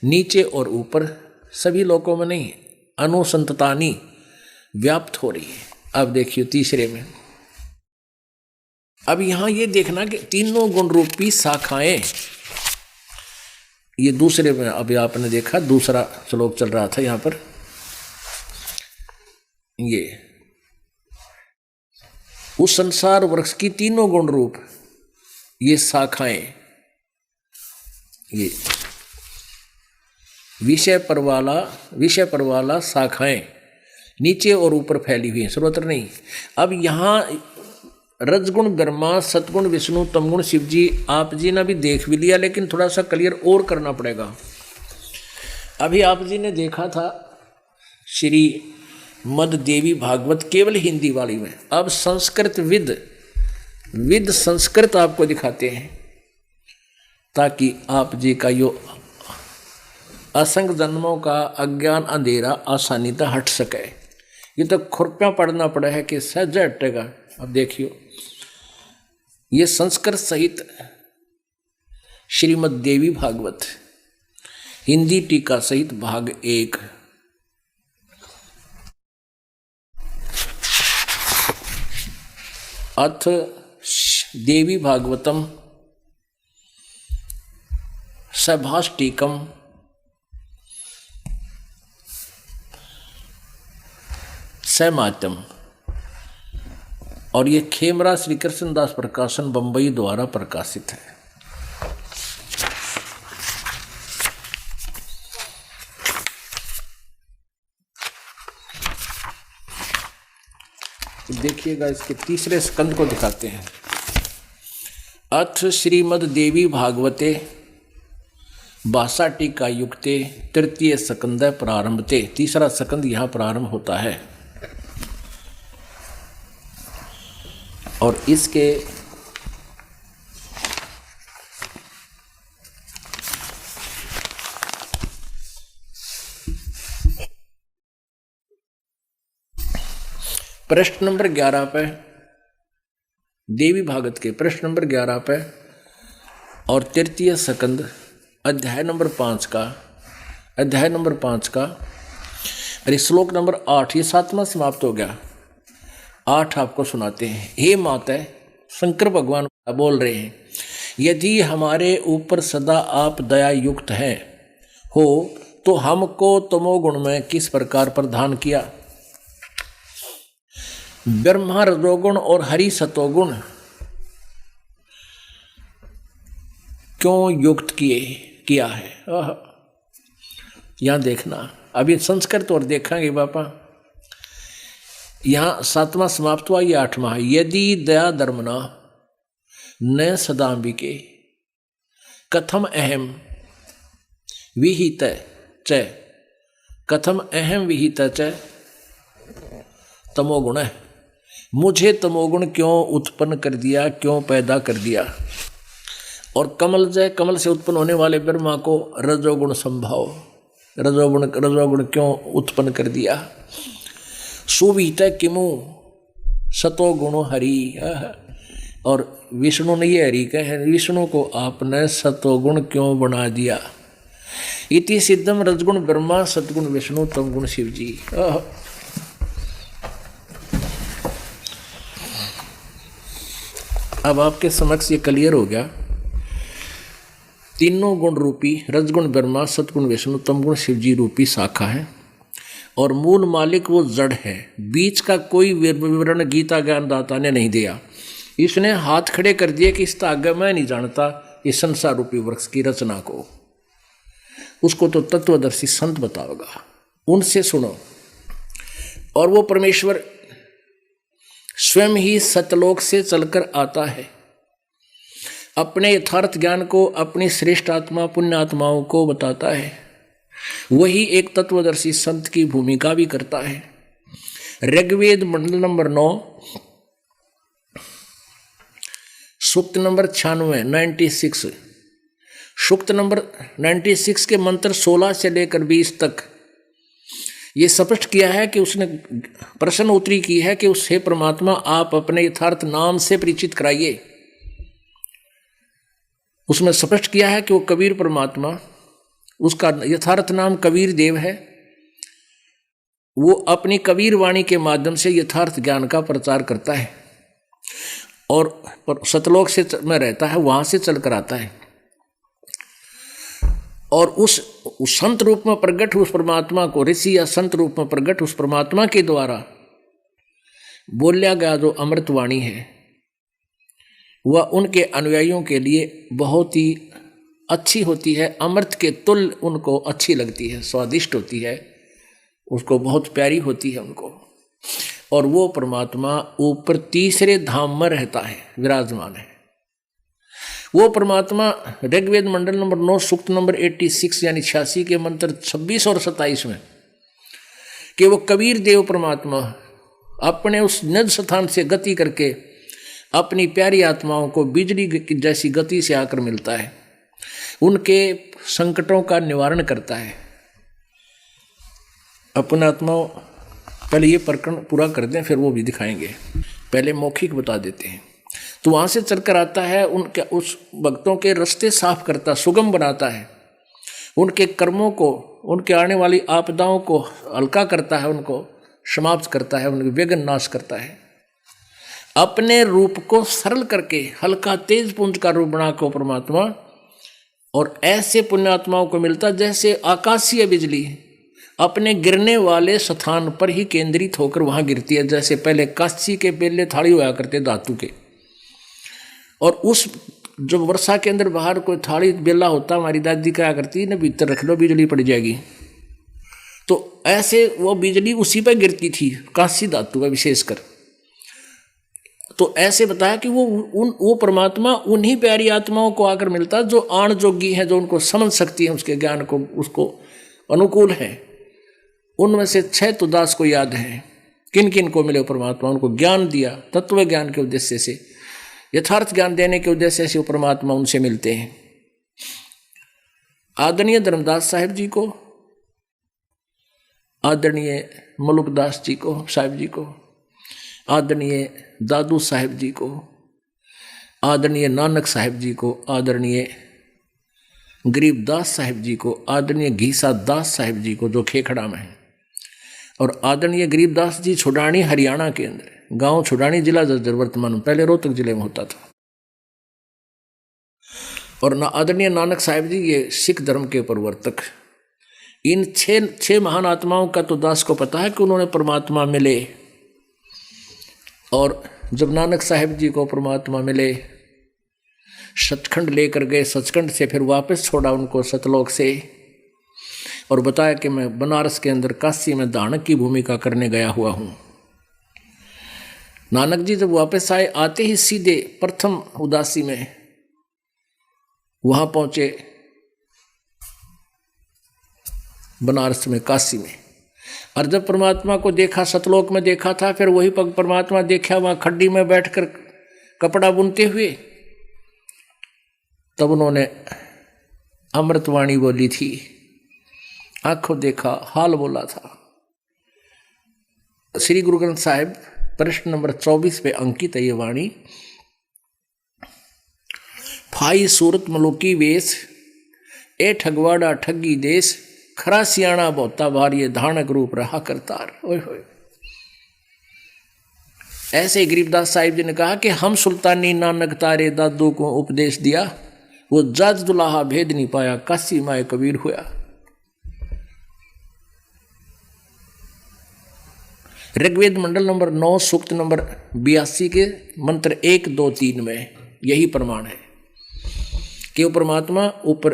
नीचे और ऊपर सभी लोकों में नहीं, अनुसंततानी व्याप्त हो रही है। अब देखिए तीसरे में, अब यहाँ ये देखना कि तीनों गुण रूपी शाखाएं, ये दूसरे में अभी आपने देखा दूसरा श्लोक चल रहा था यहाँ पर, ये उस संसार वृक्ष की तीनों गुण रूप ये शाखाएं, ये विषय पर वाला शाखाएं नीचे और ऊपर फैली हुई हैं, सर्वत्र नहीं। अब यहाँ रजगुण ब्रह्मा, सतगुण विष्णु, तमगुण शिव जी, आप जी ने भी देख भी लिया, लेकिन थोड़ा सा क्लियर और करना पड़ेगा। अभी आप जी ने देखा था श्री मद देवी भागवत केवल हिंदी वाली में, अब संस्कृत विद संस्कृत आपको दिखाते हैं, ताकि आप जी का यो असंग जन्मों का अज्ञान अंधेरा आसानी से हट सके। ये तो खुरपियाँ पढ़ना पड़ा है कि सहज हटेगा। अब देखियो, ये संस्कृत सहित श्रीमद देवी भागवत हिंदी टीका सहित भाग 1, अथ देवी भागवतम सभाष्टिकम सैमात्यम, और ये खेमरा श्री कृष्णदास प्रकाशन बंबई द्वारा प्रकाशित है। देखिएगा, इसके तीसरे स्कंद को दिखाते हैं। अथ श्रीमद देवी भागवते भाषा टीका युक्ते तृतीय सकंद प्रारंभते, तीसरा सकंद यहाँ प्रारंभ होता है। और इसके प्रश्न नंबर 11 पे, देवी भागवत के प्रश्न नंबर 11 पे और तृतीय सकंद अध्याय नंबर 5 का, अध्याय नंबर 5 का अरे श्लोक नंबर 8, ये 7वां समाप्त हो गया। 8 आपको सुनाते हैं। हे माता, शंकर भगवान बोल रहे हैं, यदि हमारे ऊपर सदा आप दया युक्त हैं हो तो हमको तमोगुण में किस प्रकार प्रधान किया। ब्रह्मा रजोगुण और हरि सतोगुण क्यों युक्त किया है। यहां देखना, अभी संस्कृत और देखेंगे बापा। यहां 7वां समाप्त हुआ, ये 8वां। यदि दया धर्मना न सदाम्बिके कथम अहम विहित च, कथम अहम विहित च तमोगुण है। मुझे तमोगुण क्यों उत्पन्न कर दिया, क्यों पैदा कर दिया। और कमल जय, कमल से उत्पन्न होने वाले ब्रह्मा को रजोगुण संभाव, रजोगुण क्यों उत्पन्न कर दिया। सुविहित किमु सतोगुण हरि, और विष्णु ने ये हरि कहे, विष्णु को आपने सतोगुण क्यों बना दिया। इति सिद्धम रजगुण ब्रह्मा सतगुण विष्णु तमगुण शिव जी। अब आपके समक्ष ये क्लियर हो गया। तीनों गुण रूपी रजगुण ब्रह्मा सतगुण विष्णु तमगुण शिव जी रूपी शाखा है, और मूल मालिक वो जड़ है। बीच का कोई विवरण गीता ज्ञानदाता ने नहीं दिया। इसने हाथ खड़े कर दिए कि इसका आगे मैं नहीं जानता इस संसार रूपी वृक्ष की रचना को। उसको तो तत्वदर्शी संत बताओगा, उनसे सुनो। और वो परमेश्वर स्वयं ही सतलोक से चलकर आता है, अपने यथार्थ ज्ञान को अपनी श्रेष्ठ आत्मा पुण्यात्माओं को बताता है। वही एक तत्वदर्शी संत की भूमिका भी करता है। ऋग्वेद मंडल नंबर 9 सूक्त नंबर 96 सूक्त नंबर 96 के मंत्र 16 से लेकर 20 तक ये स्पष्ट किया है कि उसने प्रश्न उत्तरी की है कि उससे परमात्मा आप अपने यथार्थ नाम से परिचित कराइए। उसमें स्पष्ट किया है कि वो कबीर परमात्मा, उसका यथार्थ नाम कबीर देव है। वो अपनी कबीर वाणी के माध्यम से यथार्थ ज्ञान का प्रचार करता है, और सतलोक से में रहता है, वहां से चलकर आता है। और उस संत रूप में प्रकट उस परमात्मा को, ऋषि या संत रूप में प्रकट उस परमात्मा के द्वारा बोलिया गया जो अमृतवाणी है, वह उनके अनुयायियों के लिए बहुत ही अच्छी होती है। अमृत के तुल्य उनको अच्छी लगती है, स्वादिष्ट होती है, उसको बहुत प्यारी होती है उनको। और वो परमात्मा ऊपर तीसरे धाम में रहता है, विराजमान है। वो परमात्मा ऋग्वेद मंडल नंबर 9 सूक्त नंबर 86 यानी 86 के मंत्र 26 और 27 में कि वो कबीर देव परमात्मा अपने उस निज स्थान से गति करके अपनी प्यारी आत्माओं को बिजली की जैसी गति से आकर मिलता है, उनके संकटों का निवारण करता है। अपने आत्माओं, पहले ये प्रकरण पूरा कर दें फिर वो भी दिखाएंगे, पहले मौखिक बता देते हैं। तो वहाँ से चलकर आता है, उनके उस भक्तों के रास्ते साफ करता, सुगम बनाता है, उनके कर्मों को, उनके आने वाली आपदाओं को हल्का करता है, उनको समाप्त करता है, उनके विघ्न नाश करता है। अपने रूप को सरल करके हल्का तेज पुंज का रूप बना को परमात्मा, और ऐसे पुण्यात्माओं को मिलता जैसे आकाशीय बिजली अपने गिरने वाले स्थान पर ही केंद्रित होकर वहाँ गिरती है। जैसे पहले कांसी के बेले थाली हुआ करते धातु के, और उस जब वर्षा के अंदर बाहर कोई थाली बेला होता, हमारी दादी क्या करती ना, भीतर रख लो बिजली पड़ जाएगी। तो ऐसे वो बिजली उसी पर गिरती थी, कांसी धातु का विशेषकर। तो ऐसे बताया कि वो परमात्मा उन्हीं प्यारी आत्माओं को आकर मिलता जो आण जोगी है, जो उनको समझ सकती है, उसके ज्ञान को उसको अनुकूल है। उनमें से 6 तो दास को याद है। किन किन को मिले परमात्मा, उनको ज्ञान दिया, तत्व ज्ञान के उद्देश्य से, यथार्थ ज्ञान देने के उद्देश्य से वो परमात्मा उनसे मिलते हैं। आदरणीय धर्मदास साहिब जी को, आदरणीय मलुकदास जी को साहिब जी को, आदरणीय दादू साहिब जी को, आदरणीय नानक साहिब जी को, आदरणीय गरीबदास साहिब जी को, आदरणीय घीसा दास साहिब जी को जो खेखड़ा में है, और आदरणीय गरीबदास जी छुडानी हरियाणा के अंदर, गांव छुडानी, जिला जर्जर वर्तमान में, पहले रोहतक जिले में होता था। और आदरणीय नानक साहिब जी ये सिख धर्म के प्रवर्तक। इन 6 महान आत्माओं का तो दास को पता है कि उन्होंने परमात्मा मिले, और जब नानक साहिब जी को परमात्मा मिले, सचखंड लेकर गए, सचखंड से फिर वापस छोड़ा उनको सतलोक से, और बताया कि मैं बनारस के अंदर काशी में दानक की भूमिका करने गया हुआ हूँ। नानक जी जब वापस आए, आते ही सीधे प्रथम उदासी में वहाँ पहुँचे, बनारस में, काशी में। और जब परमात्मा को देखा, सतलोक में देखा था, फिर वही परमात्मा देखा वहाँ खड्डी में बैठकर कपड़ा बुनते हुए, तब उन्होंने अमृतवाणी बोली थी, आंखों देखा, हाल बोला था। श्री गुरु ग्रंथ साहिब प्रश्न नंबर 24 पे अंकित है ये वाणी। फाई सूरत मलुकी वेश, ए ठगवाड़ा ठगी देश, खरा सियाणा बहुता भारी, धानक रूप रहा करतार। ओए होए, ऐसे ही गरीबदास साहिब जी ने कहा कि हम सुल्तानी नानक तारे दादू को उपदेश दिया, वो जज दुलाहा भेद नहीं पाया, काशी माए कबीर हुआ। ऋग्वेद मंडल नंबर 9 सूक्त नंबर 82 के मंत्र 1, 2, 3 में यही प्रमाण है कि वो परमात्मा ऊपर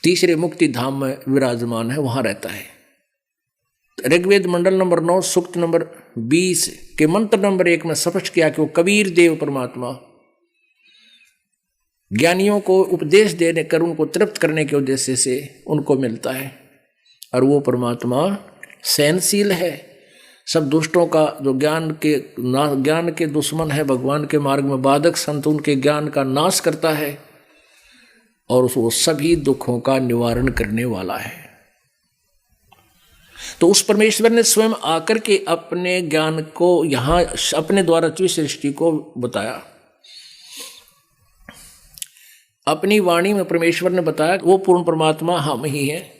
तीसरे मुक्ति धाम में विराजमान है, वहां रहता है। ऋग्वेद मंडल नंबर 9 सूक्त नंबर 20 के मंत्र नंबर 1 में स्पष्ट किया कि वो कबीर देव परमात्मा ज्ञानियों को उपदेश देने कर उनको तृप्त करने के उद्देश्य से उनको मिलता है, और वो परमात्मा सहनशील है। सब दुष्टों का जो ज्ञान के दुश्मन है, भगवान के मार्ग में बाधक संत, उनके ज्ञान का नाश करता है, और वो सभी दुखों का निवारण करने वाला है। तो उस परमेश्वर ने स्वयं आकर के अपने ज्ञान को यहाँ अपने द्वारा सृष्टि को बताया। अपनी वाणी में परमेश्वर ने बताया वो पूर्ण परमात्मा हम ही हैं।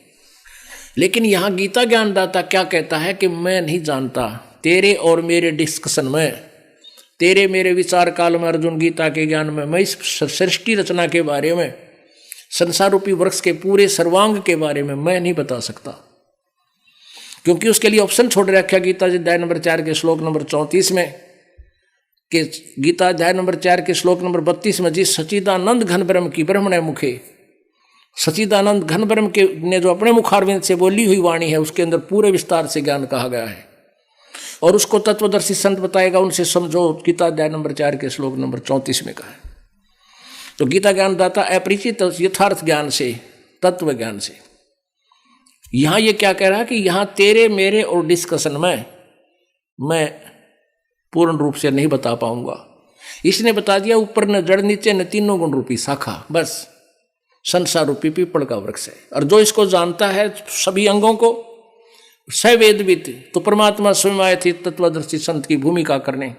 लेकिन यहाँ गीता ज्ञानदाता क्या कहता है कि मैं नहीं जानता, तेरे और मेरे डिस्कशन में, तेरे मेरे विचार काल में, अर्जुन गीता के ज्ञान में, मैं इस सृष्टि रचना के बारे में, संसार रूपी वृक्ष के पूरे सर्वांग के बारे में मैं नहीं बता सकता, क्योंकि उसके लिए ऑप्शन छोड़ रखा गीता जी अध्याय नंबर 4 के श्लोक नंबर 34 में, कि गीता अध्याय नंबर 4 के श्लोक नंबर 32 में, जिस सच्चिदानंद घन ब्रह्म की ब्रह्मणे मुखे, सच्चिदानंद घन ब्रह्म के ने जो अपने मुखारविंद से बोली हुई वाणी है, उसके अंदर पूरे विस्तार से ज्ञान कहा गया है, और उसको तत्वदर्शी संत बताएगा, उनसे समझो, गीता अध्याय नंबर 4 के श्लोक नंबर 34 में कहा है। तो गीता ज्ञानदाता अपरिचित यथार्थ ज्ञान से, तत्व ज्ञान से, यहां ये क्या कह रहा है कि यहां तेरे मेरे और डिस्कशन में मैं पूर्ण रूप से नहीं बता पाऊंगा। इसने बता दिया ऊपर न जड़ नीचे न तीनों गुण रूपी शाखा, बस संसार रूपी पीपल का वृक्ष है। और जो इसको जानता है सभी अंगों को, सवेदविद, तो परमात्मा स्वयं आए थे तत्वदर्शी संत की भूमिका करने।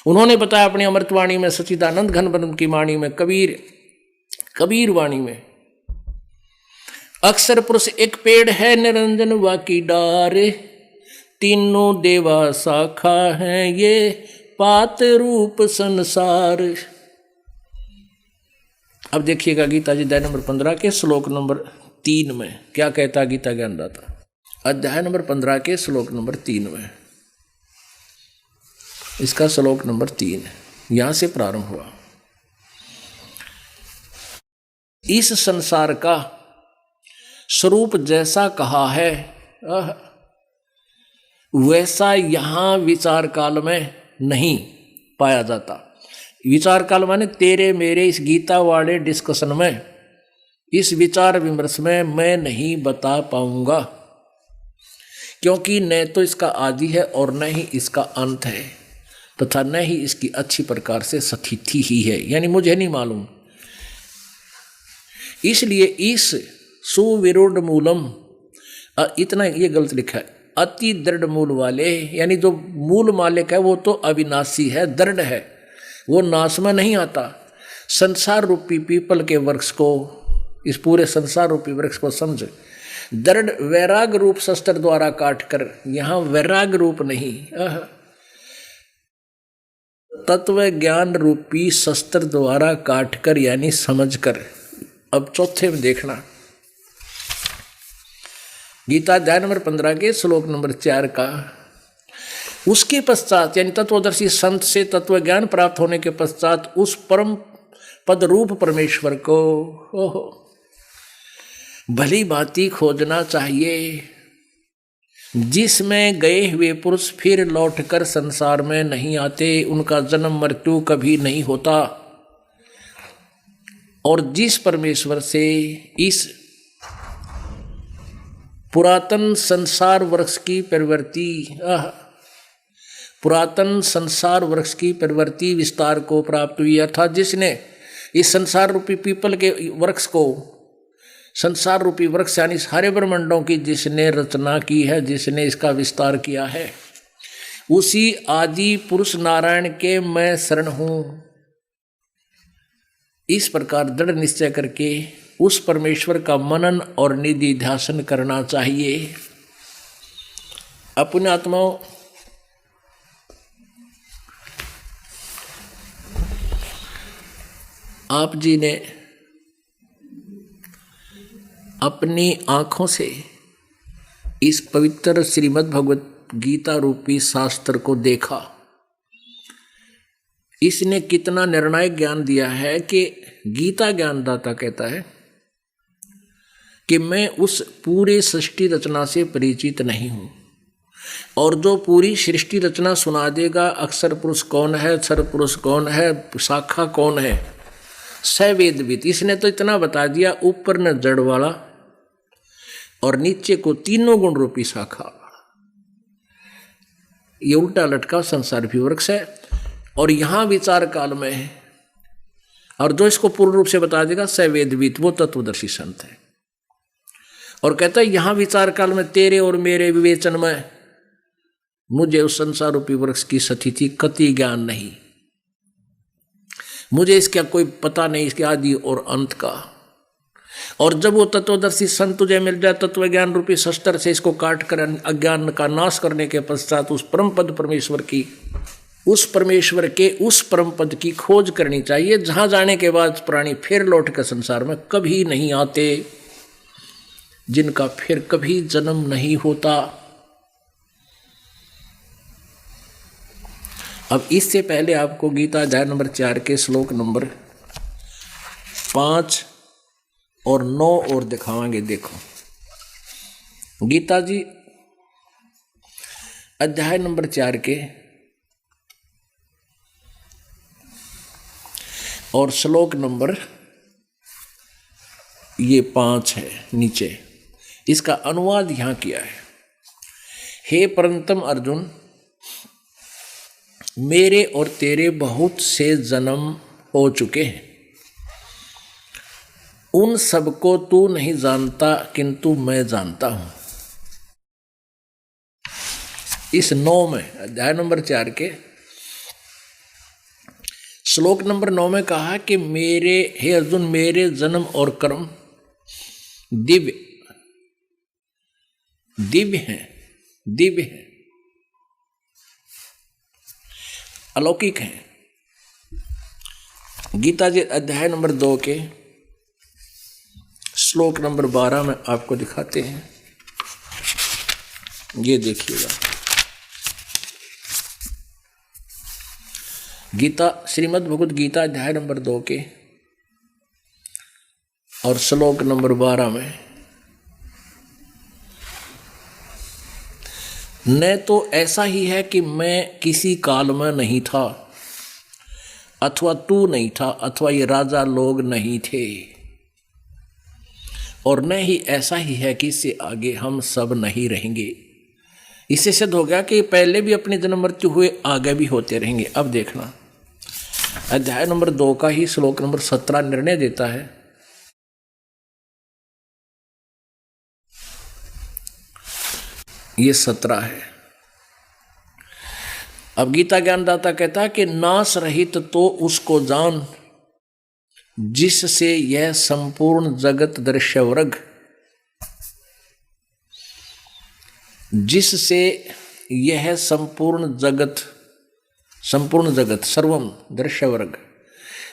उन्होंने बताया अपनी अमृतवाणी में, सच्चिदानंद घन ब्रह्म की वाणी में, कबीर वाणी में, अक्षर पुरुष एक पेड़ है, निरंजन वाकी डार, तीनों देवा शाखा है, ये पात रूप संसार। अब देखिएगा गीता जी अध्याय नंबर 15 के श्लोक नंबर 3 में क्या कहता गीता ज्ञानदाता। अध्याय नंबर 15 के श्लोक नंबर 3 में, इसका श्लोक नंबर 3 यहां से प्रारंभ हुआ। इस संसार का स्वरूप जैसा कहा है, वैसा यहां विचार काल में नहीं पाया जाता। विचार काल माने तेरे मेरे इस गीता वाले डिस्कशन में, इस विचार विमर्श में मैं नहीं बता पाऊंगा, क्योंकि न तो इसका आदि है और न ही इसका अंत है, तथा न ही इसकी अच्छी प्रकार से स्थिति ही है, यानी मुझे नहीं मालूम। इसलिए इस सुविरूढ़ मूलम, इतना ये गलत लिखा है, अति दृढ़ मूल वाले, यानी जो मूल मालिक है वो तो अविनाशी है, दृढ़ है, वो नाश में नहीं आता। संसार रूपी पीपल के वृक्ष को, इस पूरे संसार रूपी वृक्ष को समझ, दृढ़ वैराग रूप शस्त्र द्वारा काट कर, यहां वैराग रूप नहीं, तत्व ज्ञान रूपी शस्त्र द्वारा काट कर, यानी समझ कर। अब चौथे में देखना, गीता अध्याय नंबर 15 के श्लोक नंबर 4 का, उसके पश्चात यानी तत्वदर्शी संत से तत्व ज्ञान प्राप्त होने के पश्चात उस परम पद रूप परमेश्वर को भली भांति खोजना चाहिए, जिसमें गए हुए पुरुष फिर लौटकर संसार में नहीं आते, उनका जन्म मृत्यु कभी नहीं होता, और जिस परमेश्वर से इस पुरातन संसार वृक्ष की प्रवृत्ति, पुरातन संसार वृक्ष की प्रवृत्ति विस्तार को प्राप्त हुई, अर्थात जिसने इस संसार रूपी पीपल के वृक्ष को, संसार रूपी वृक्ष यानी सारे ब्रह्मांडों की जिसने रचना की है, जिसने इसका विस्तार किया है, उसी आदि पुरुष नारायण के मैं शरण हूं। इस प्रकार दृढ़ निश्चय करके उस परमेश्वर का मनन और निधि ध्यान करना चाहिए। अपने आत्माओं, आप जी ने अपनी आंखों से इस पवित्र श्रीमद् भगवत गीता रूपी शास्त्र को देखा। इसने कितना निर्णायक ज्ञान दिया है कि गीता ज्ञानदाता कहता है कि मैं उस पूरे सृष्टि रचना से परिचित नहीं हूं, और जो पूरी सृष्टि रचना सुना देगा, अक्षर पुरुष कौन है, क्षर पुरुष कौन है, शाखा कौन है, सवेदविद, इसने तो इतना बता दिया, ऊपर न जड़ वाला और नीचे को तीनों गुण रूपी शाखा, ये उल्टा लटका संसार भी वृक्ष है, और यहां विचार काल में है, और जो इसको पूर्ण रूप से बता देगा सवेदविद, वो तत्वदर्शी संत है। और कहता है यहां विचार काल में तेरे और मेरे विवेचन में मुझे उस संसार रूपी वृक्ष की स्थिति कति ज्ञान नहीं, मुझे इसका कोई पता नहीं, इसके आदि और अंत का। और जब वो तत्वदर्शी संत तुझे मिल जाए, तत्व ज्ञान रूपी शस्त्र से इसको काट कर अज्ञान का नाश करने के पश्चात उस परम पद परमेश्वर की, उस परमेश्वर के उस परम पद की खोज करनी चाहिए, जहां जाने के बाद प्राणी फिर लौट कर संसार में कभी नहीं आते, जिनका फिर कभी जन्म नहीं होता। अब इससे पहले आपको गीता अध्याय नंबर 4 के श्लोक नंबर 5 और 9 और दिखावांगे। देखो गीता जी अध्याय नंबर 4 के और श्लोक नंबर ये 5 है नीचे, इसका अनुवाद यहां किया है। हे परंतम अर्जुन, मेरे और तेरे बहुत से जन्म हो चुके हैं, उन सबको तू नहीं जानता, किंतु मैं जानता हूं। इस 9 में अध्याय नंबर 4 के श्लोक नंबर 9 में कहा कि मेरे, हे अर्जुन, मेरे जन्म और कर्म दिव्य हैं, दिव्य हैं, अलौकिक हैं। गीता जी अध्याय नंबर 2 के श्लोक नंबर 12 में आपको दिखाते हैं, ये देखिएगा। गीता श्रीमद् भगवद गीता अध्याय नंबर 2 के और श्लोक नंबर 12 में न तो ऐसा ही है कि मैं किसी काल में नहीं था, अथवा तू नहीं था, अथवा ये राजा लोग नहीं थे, और न ही ऐसा ही है कि इससे आगे हम सब नहीं रहेंगे। इससे सिद्ध हो गया कि पहले भी अपने जन्म मृत्यु हुए, आगे भी होते रहेंगे। अब देखना अध्याय नंबर 2 का ही श्लोक नंबर 17 निर्णय देता है। ये 17 है। अब गीता ज्ञानदाता कहता है कि नाश रहित तो उसको जान, जिससे यह संपूर्ण जगत दृश्य वर्ग, जिससे यह संपूर्ण जगत सर्वम दृश्य वर्ग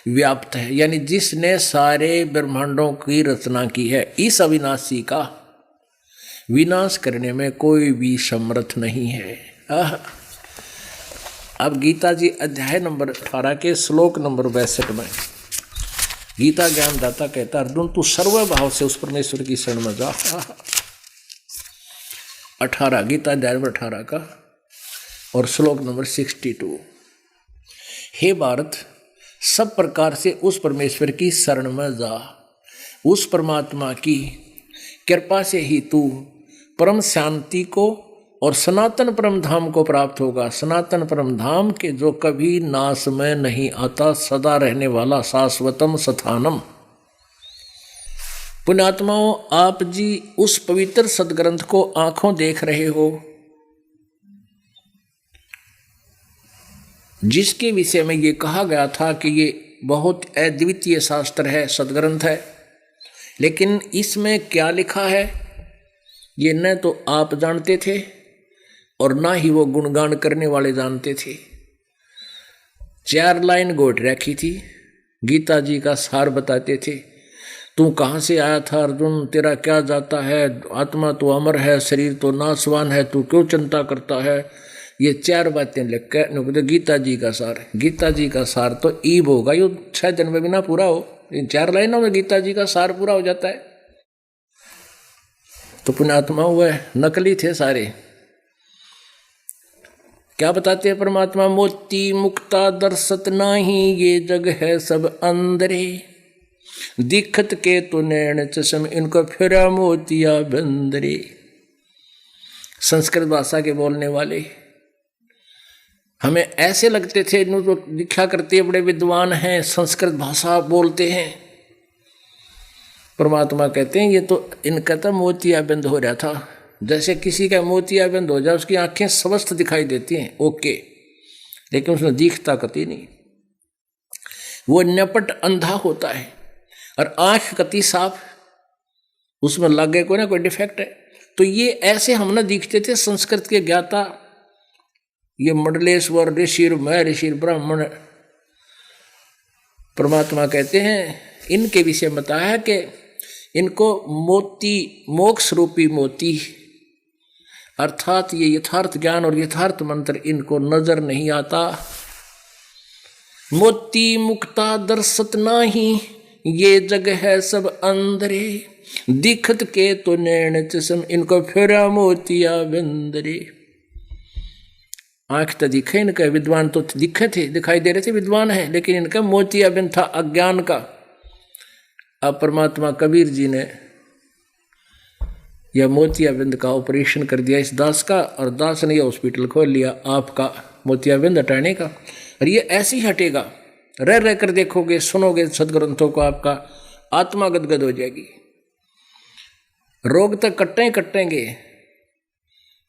व्याप्त है, यानी जिसने सारे ब्रह्मांडों की रचना की है। इस अविनाशी का विनाश करने में कोई भी समर्थ नहीं है। अब गीता जी अध्याय नंबर 18 के श्लोक नंबर 62 में गीता ज्ञानदाता कहता, अर्जुन तू सर्वभाव से उस परमेश्वर की शरण में जा। 18 गीता अध्याय नंबर 18 का और श्लोक नंबर 62। हे भारत, सब प्रकार से उस परमेश्वर की शरण में जा। उस परमात्मा की कृपा से ही तू परम शांति को और सनातन परम धाम को प्राप्त होगा। सनातन परम धाम के जो कभी नाश में नहीं आता, सदा रहने वाला शाश्वतम स्थानम। पुण्यात्माओं, आप जी उस पवित्र सदग्रंथ को आंखों देख रहे हो, जिसके विषय में ये कहा गया था कि ये बहुत अद्वितीय शास्त्र है, सदग्रंथ है। लेकिन इसमें क्या लिखा है ये न तो आप जानते थे और ना ही वो गुणगान करने वाले जानते थे। 4 लाइन गोट रखी थी, गीता जी का सार बताते थे। तू कहाँ से आया था अर्जुन, तेरा क्या जाता है, आत्मा तो अमर है, शरीर तो नाशवान है, तू क्यों चिंता करता है। ये 4 बातें लिख के गीता जी का सार। गीता जी का सार तो ईब होगा, ये 6 दिन में भी ना पूरा हो। इन 4 लाइनों में गीता जी का सार पूरा हो जाता है। तो पुण्यात्मा हुए नकली थे सारे। क्या बताते हैं परमात्मा, मोती मुक्ता दर्शत नाही, ये जग है सब अंदरे, दिखत के तो नैन चश्म, इनको फिरा मोतिया बंदरे। संस्कृत भाषा के बोलने वाले हमें ऐसे लगते थे, इन्हों तो दिखा करते बड़े विद्वान हैं, संस्कृत भाषा बोलते हैं। परमात्मा कहते हैं ये तो इनका तो मोतियाबिंद हो रहा था। जैसे किसी का मोतियाबिंद हो जाए, उसकी आंखें स्वस्थ दिखाई देती हैं, ओके, लेकिन उसमें दिखता कती नहीं। वो नपट अंधा होता है और आंख कती साफ, उसमें लगे कोई ना कोई डिफेक्ट है। तो ये ऐसे हम ना दिखते थे संस्कृत के ज्ञाता, ये मंडलेश्वर ऋषि, मैं ऋषि ब्राह्मण। परमात्मा कहते हैं इनके विषय में बताया कि इनको मोती, मोक्ष रूपी मोती, अर्थात ये यथार्थ ज्ञान और यथार्थ मंत्र इनको नजर नहीं आता। मोती मुक्ता दर्शत नाही, ये जग है सब अंदरे, दिखत के तो नैन चश्म, इनको फिरा मोतिया बिंदरे। आंख तो दिखे इनका, विद्वान तो दिखे थे, दिखाई दे रहे थे विद्वान है, लेकिन इनका मोतियाबिंद था अज्ञान का। अब परमात्मा कबीर जी ने यह मोतियाबिंद का ऑपरेशन कर दिया इस दास का, और दास ने यह हॉस्पिटल खोल लिया आपका मोतियाबिंद हटाने का। और ये ऐसे ही हटेगा, रह रह कर देखोगे, सुनोगे सदग्रंथों को, आपका आत्मा गदगद हो जाएगी। रोग तक कटेंगे,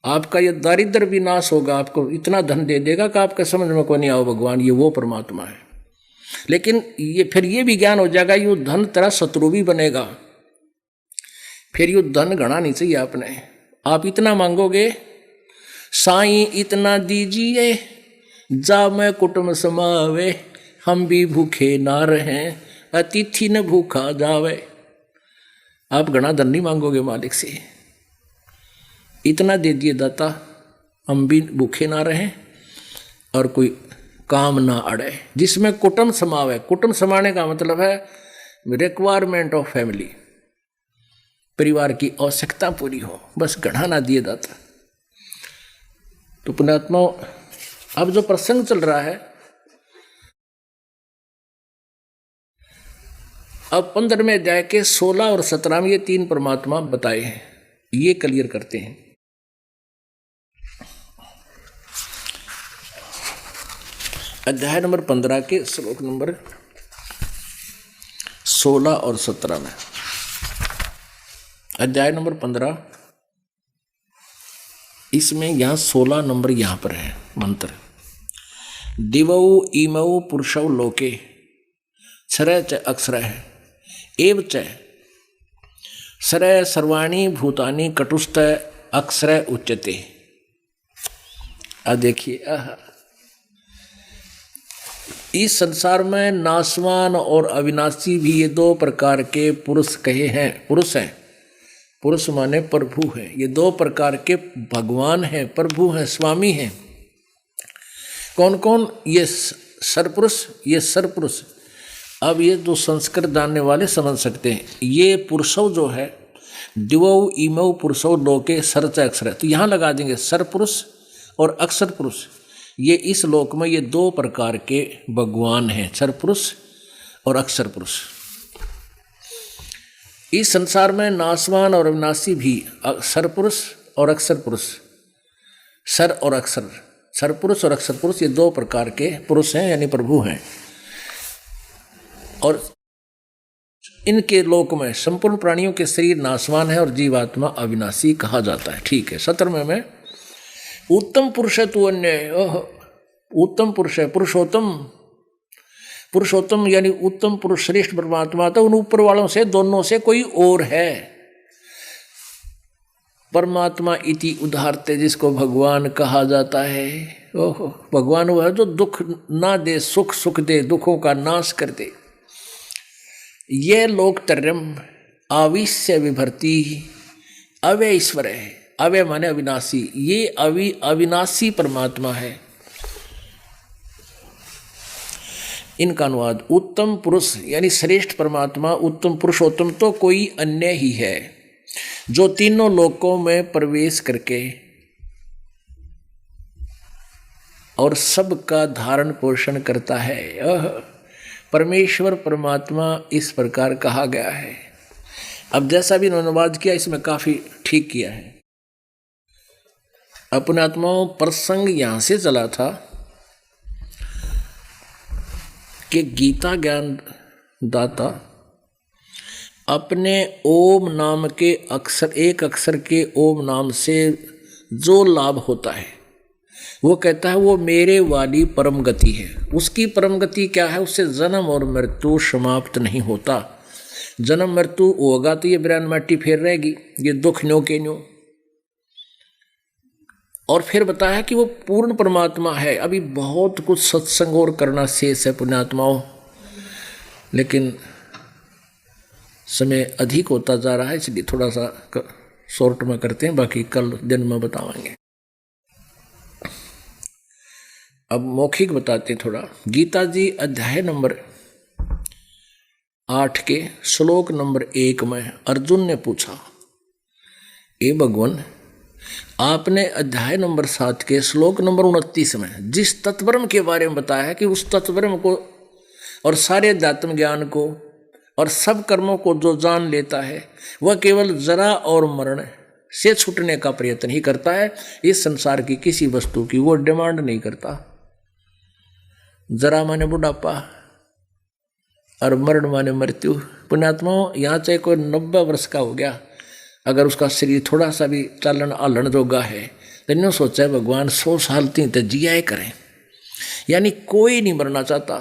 आपका ये दारिद्र भी नाश होगा, आपको इतना धन दे देगा कि आपका समझ में को नहीं आओ भगवान ये वो परमात्मा है। लेकिन ये फिर ये भी ज्ञान हो जाएगा, ये धन तेरा शत्रु भी बनेगा। फिर ये धन गणा नहीं चाहिए आपने। आप इतना मांगोगे, साईं इतना दीजिए, जा मैं कुटुंब समावे, हम भी भूखे ना रहें, अतिथि न भूखा जावे। आप गणा धन नहीं मांगोगे मालिक से, इतना दे दिए दाता, हम भी भूखे ना रहें और कोई काम ना अड़े, जिसमें कुटुंब समावे। कुटुंब समाने का मतलब है रिक्वायरमेंट ऑफ फैमिली, परिवार की आवश्यकता पूरी हो, बस गढ़ा ना दिए दाता। तो पुण्यात्मा, अब जो प्रसंग चल रहा है, अब 15वें अध्याय के 16 और 17 में ये 3 परमात्मा बताए हैं, ये क्लियर करते हैं। अध्याय नंबर 15 के श्लोक नंबर 16 और 17 में, अध्याय नंबर 15, इसमें यहाँ 16 नंबर यहाँ पर है मंत्र। दिवौ इमौ पुरुषौ लोके क्षरय च अक्षरः एव च सरय सर्वाणि भूतानि कटुस्थ अक्षर उच्यते। अब देखिए, इस संसार में नाशवान और अविनाशी भी ये 2 प्रकार के पुरुष कहे हैं, पुरुष हैं। पुरुष माने प्रभु है, ये 2 प्रकार के भगवान हैं, प्रभु हैं, स्वामी हैं। कौन कौन? ये सरपुरुष, ये सरपुरुष। अब ये जो संस्कृत जानने वाले समझ सकते हैं, ये पुरुषों जो है, दिवौ इमौ पुरुषों लोके सरच अक्षर, तो यहाँ लगा देंगे सरपुरुष और अक्षर पुरुष। ये इस लोक में ये 2 प्रकार के भगवान हैं, सरपुरुष और अक्षर पुरुष। इस संसार में नाशवान और अविनाशी भी सरपुरुष और अक्षर पुरुष, सर और अक्षर, सरपुरुष और अक्षर पुरुष, ये 2 प्रकार के पुरुष हैं, यानी प्रभु हैं। और इनके लोक में संपूर्ण प्राणियों के शरीर नाशवान है और जीवात्मा अविनाशी कहा जाता है। ठीक है। 17वें में उत्तम पुरुष है तू अन्य, उत्तम पुरुष है, पुरुषोत्तम, पुरुषोत्तम यानी उत्तम पुरुष श्रेष्ठ परमात्मा, तो उन ऊपर वालों से, दोनों से कोई और है। परमात्मा इति उदाहरते, जिसको भगवान कहा जाता है। ओहो, भगवान वह है जो दुख ना दे, सुख सुख दे, दुखों का नाश कर दे। ये लोकतर्यम आविश्य विभर्ति अव्यय ईश्वर है। अव्यय माने अविनाशी, ये अविनाशी परमात्मा है। इनका अनुवाद उत्तम पुरुष यानी श्रेष्ठ परमात्मा, उत्तम पुरुषोत्तम तो कोई अन्य ही है, जो तीनों लोकों में प्रवेश करके और सबका धारण पोषण करता है। परमेश्वर परमात्मा इस प्रकार कहा गया है। अब जैसा भी अनुवाद किया, इसमें काफी ठीक किया है। अपने आत्माओं, प्रसंग यहां से चला था कि गीता ज्ञान दाता अपने ओम नाम के अक्षर, एक अक्षर के ओम नाम से जो लाभ होता है, वो कहता है वो मेरे वाली परम गति है। उसकी परम गति क्या है? उससे जन्म और मृत्यु समाप्त नहीं होता। जन्म मृत्यु होगा तो ये बिरान माटी फेर रहेगी, ये दुख न्यो के न्यो। और फिर बताया कि वो पूर्ण परमात्मा है। अभी बहुत कुछ सत्संग और करना शेष है पुण्यात्माओं, लेकिन समय अधिक होता जा रहा है, इसलिए थोड़ा सा शॉर्ट में करते हैं, बाकी कल दिन में बताएंगे। अब मौखिक बताते हैं थोड़ा। गीता जी अध्याय नंबर 8 के श्लोक नंबर 1 में अर्जुन ने पूछा, ए भगवान, आपने अध्याय नंबर 7 के श्लोक नंबर 29 में जिस तत्वब्रह्म के बारे में बताया है कि उस तत्वब्रह्म को और सारे अध्यात्म ज्ञान को और सब कर्मों को जो जान लेता है, वह केवल जरा और मरण से छूटने का प्रयत्न ही करता है। इस संसार की किसी वस्तु की वो डिमांड नहीं करता। जरा माने बुढ़ापा और मरण माने मृत्यु। पुण्यात्माओं, यहाँ चाहे कोई 90 वर्ष का हो गया, अगर उसका शरीर थोड़ा सा भी चालन आलन जोगा है, तो इन्होंने सोचा है भगवान 100 साल तीन तो जिया करें, यानी कोई नहीं मरना चाहता।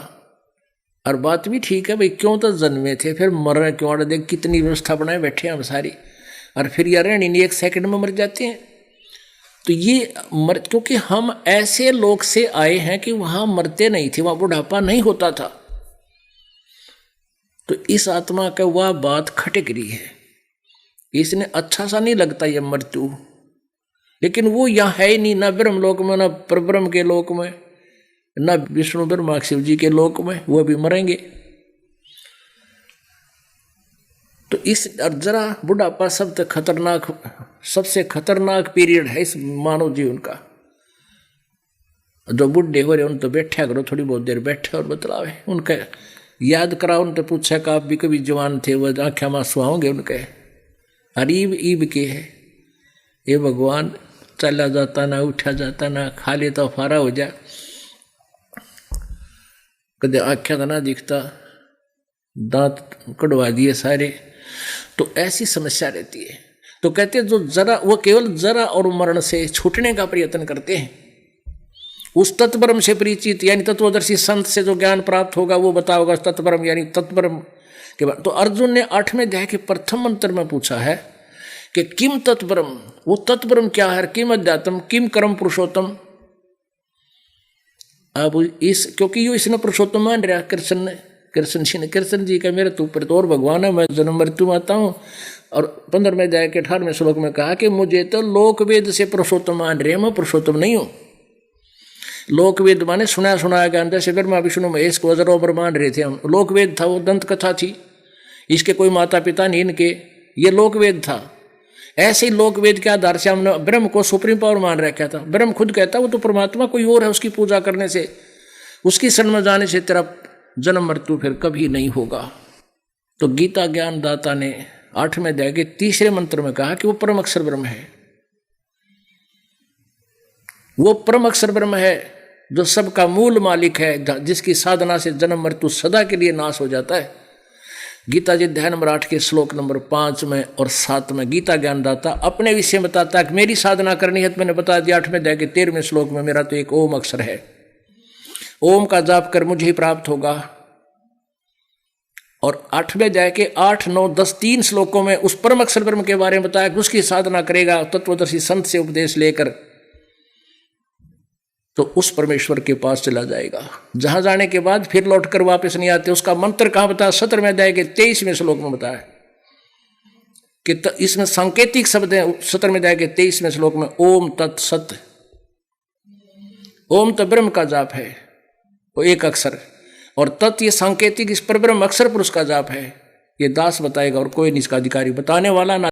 और बात भी ठीक है भाई, क्यों तो जन्मे थे, फिर मरना क्यों? देख कितनी व्यवस्था बनाए बैठे हैं हम सारी, और फिर यार नहीं 1 सेकंड में मर जाते हैं। तो ये क्योंकि हम ऐसे लोग से आए हैं कि वहां मरते नहीं थे, वहां बुढ़ापा नहीं होता था। तो इस आत्मा का वह बात खटक रही है, इसने अच्छा सा नहीं लगता ये मृत्यु, लेकिन वो यहाँ है ही नहीं, ना ब्रह्मलोक में, ना परब्रह्म के लोक में, ना विष्णु ब्रह्मा शिव जी के लोक में, वो भी मरेंगे। तो इस जरा बुढ़ापा सबसे खतरनाक पीरियड है इस मानव जीवन का। जो बुढ़े हो रहे उन तो बैठा करो, थोड़ी बहुत देर बैठे और बतलावे, उनके याद कराओ, उनसे पूछा कि आप भी कभी जवान थे, वो आँखें मांसू आओगे उनके। अरे ईब के है ये भगवान, चला जाता ना उठा जाता ना, खा लेता फारा हो जाए, कदे आँखें का ना दिखता, दांत कड़वा दिए सारे, तो ऐसी समस्या रहती है। तो कहते जो जरा, वो केवल जरा और मरण से छूटने का प्रयत्न करते हैं, उस तत्परम से परिचित यानी तत्वदर्शी संत से जो ज्ञान प्राप्त होगा वो बताओगा तत्परम यानी तत्परम के बाद। तो अर्जुन ने 8वें अध्याय के प्रथम मंत्र में पूछा है कि किम तत्परम, वो तत्परम क्या है, किम अध्यात्म, किम कर्म पुरुषोत्तम। अब इस क्योंकि यो इसने पुरुषोत्तम मान रहा कृष्ण जी का मेरे तो ऊपर तो और भगवान है, मैं जन्म मृत्यु आता हूँ। और 15वें अध्याय के 18वें श्लोक में कहा कि मुझे तो लोक वेद से पुरुषोत्तम मान रहे, मैं पुरुषोत्तम नहीं हूँ। लोक वेद माने सुना सुनाया ज्ञान, जैसे ब्रह्मा विष्णु महेश को अजरोबर मान रहे थे हम, लोक वेद था, वो दंत कथा थी, इसके कोई माता पिता नहीं इनके, ये लोक वेद था। ऐसे ही लोक वेद के आधार से हमने ब्रह्म को सुप्रीम पावर मान रखा था। ब्रह्म खुद कहता वो तो परमात्मा कोई और है, उसकी पूजा करने से, उसकी शरण में जाने से तेरा जन्म मृत्यु फिर कभी नहीं होगा। तो गीता ज्ञान दाता ने 8वें अध्याय के 3रे मंत्र में कहा कि वो परम अक्षर ब्रह्म है, वो परम अक्षर ब्रह्म है जो सबका मूल मालिक है, जिसकी साधना से जन्म मृत्यु सदा के लिए नाश हो जाता है। गीता जी अध्याय नंबर 8 के श्लोक नंबर 5 में और 7 में गीता ज्ञानदाता अपने विषय बताता है कि मेरी साधना करनी है, तो मैंने बता दिया 8वें अध्याय के 13वें श्लोक में, मेरा तो एक ओम अक्षर है, ओम का जाप कर मुझे ही प्राप्त होगा। और 8वें अध्याय के 8, 9, 10 3 श्लोकों में उस परम अक्षर ब्रह्म के बारे में बताया कि उसकी साधना करेगा तत्वदर्शी संत से उपदेश लेकर, तो उस परमेश्वर के पास चला जाएगा, जहां जाने के बाद फिर लौटकर वापस नहीं आते। उसका मंत्र कहां बताया, 17वें अध्याय के 23वें श्लोक में बताया कि इसमें सांकेतिक शब्द है। 17वें अध्याय के 23वें श्लोक में ओम तत्सत, ओम तो ब्रह्म का जाप है, वो एक अक्षर, और तत् ये सांकेतिक, इस पर ब्रह्म अक्षर पुरुष का जाप है। ये दास बताएगा और कोई नहीं इसका अधिकारी बताने वाला ना।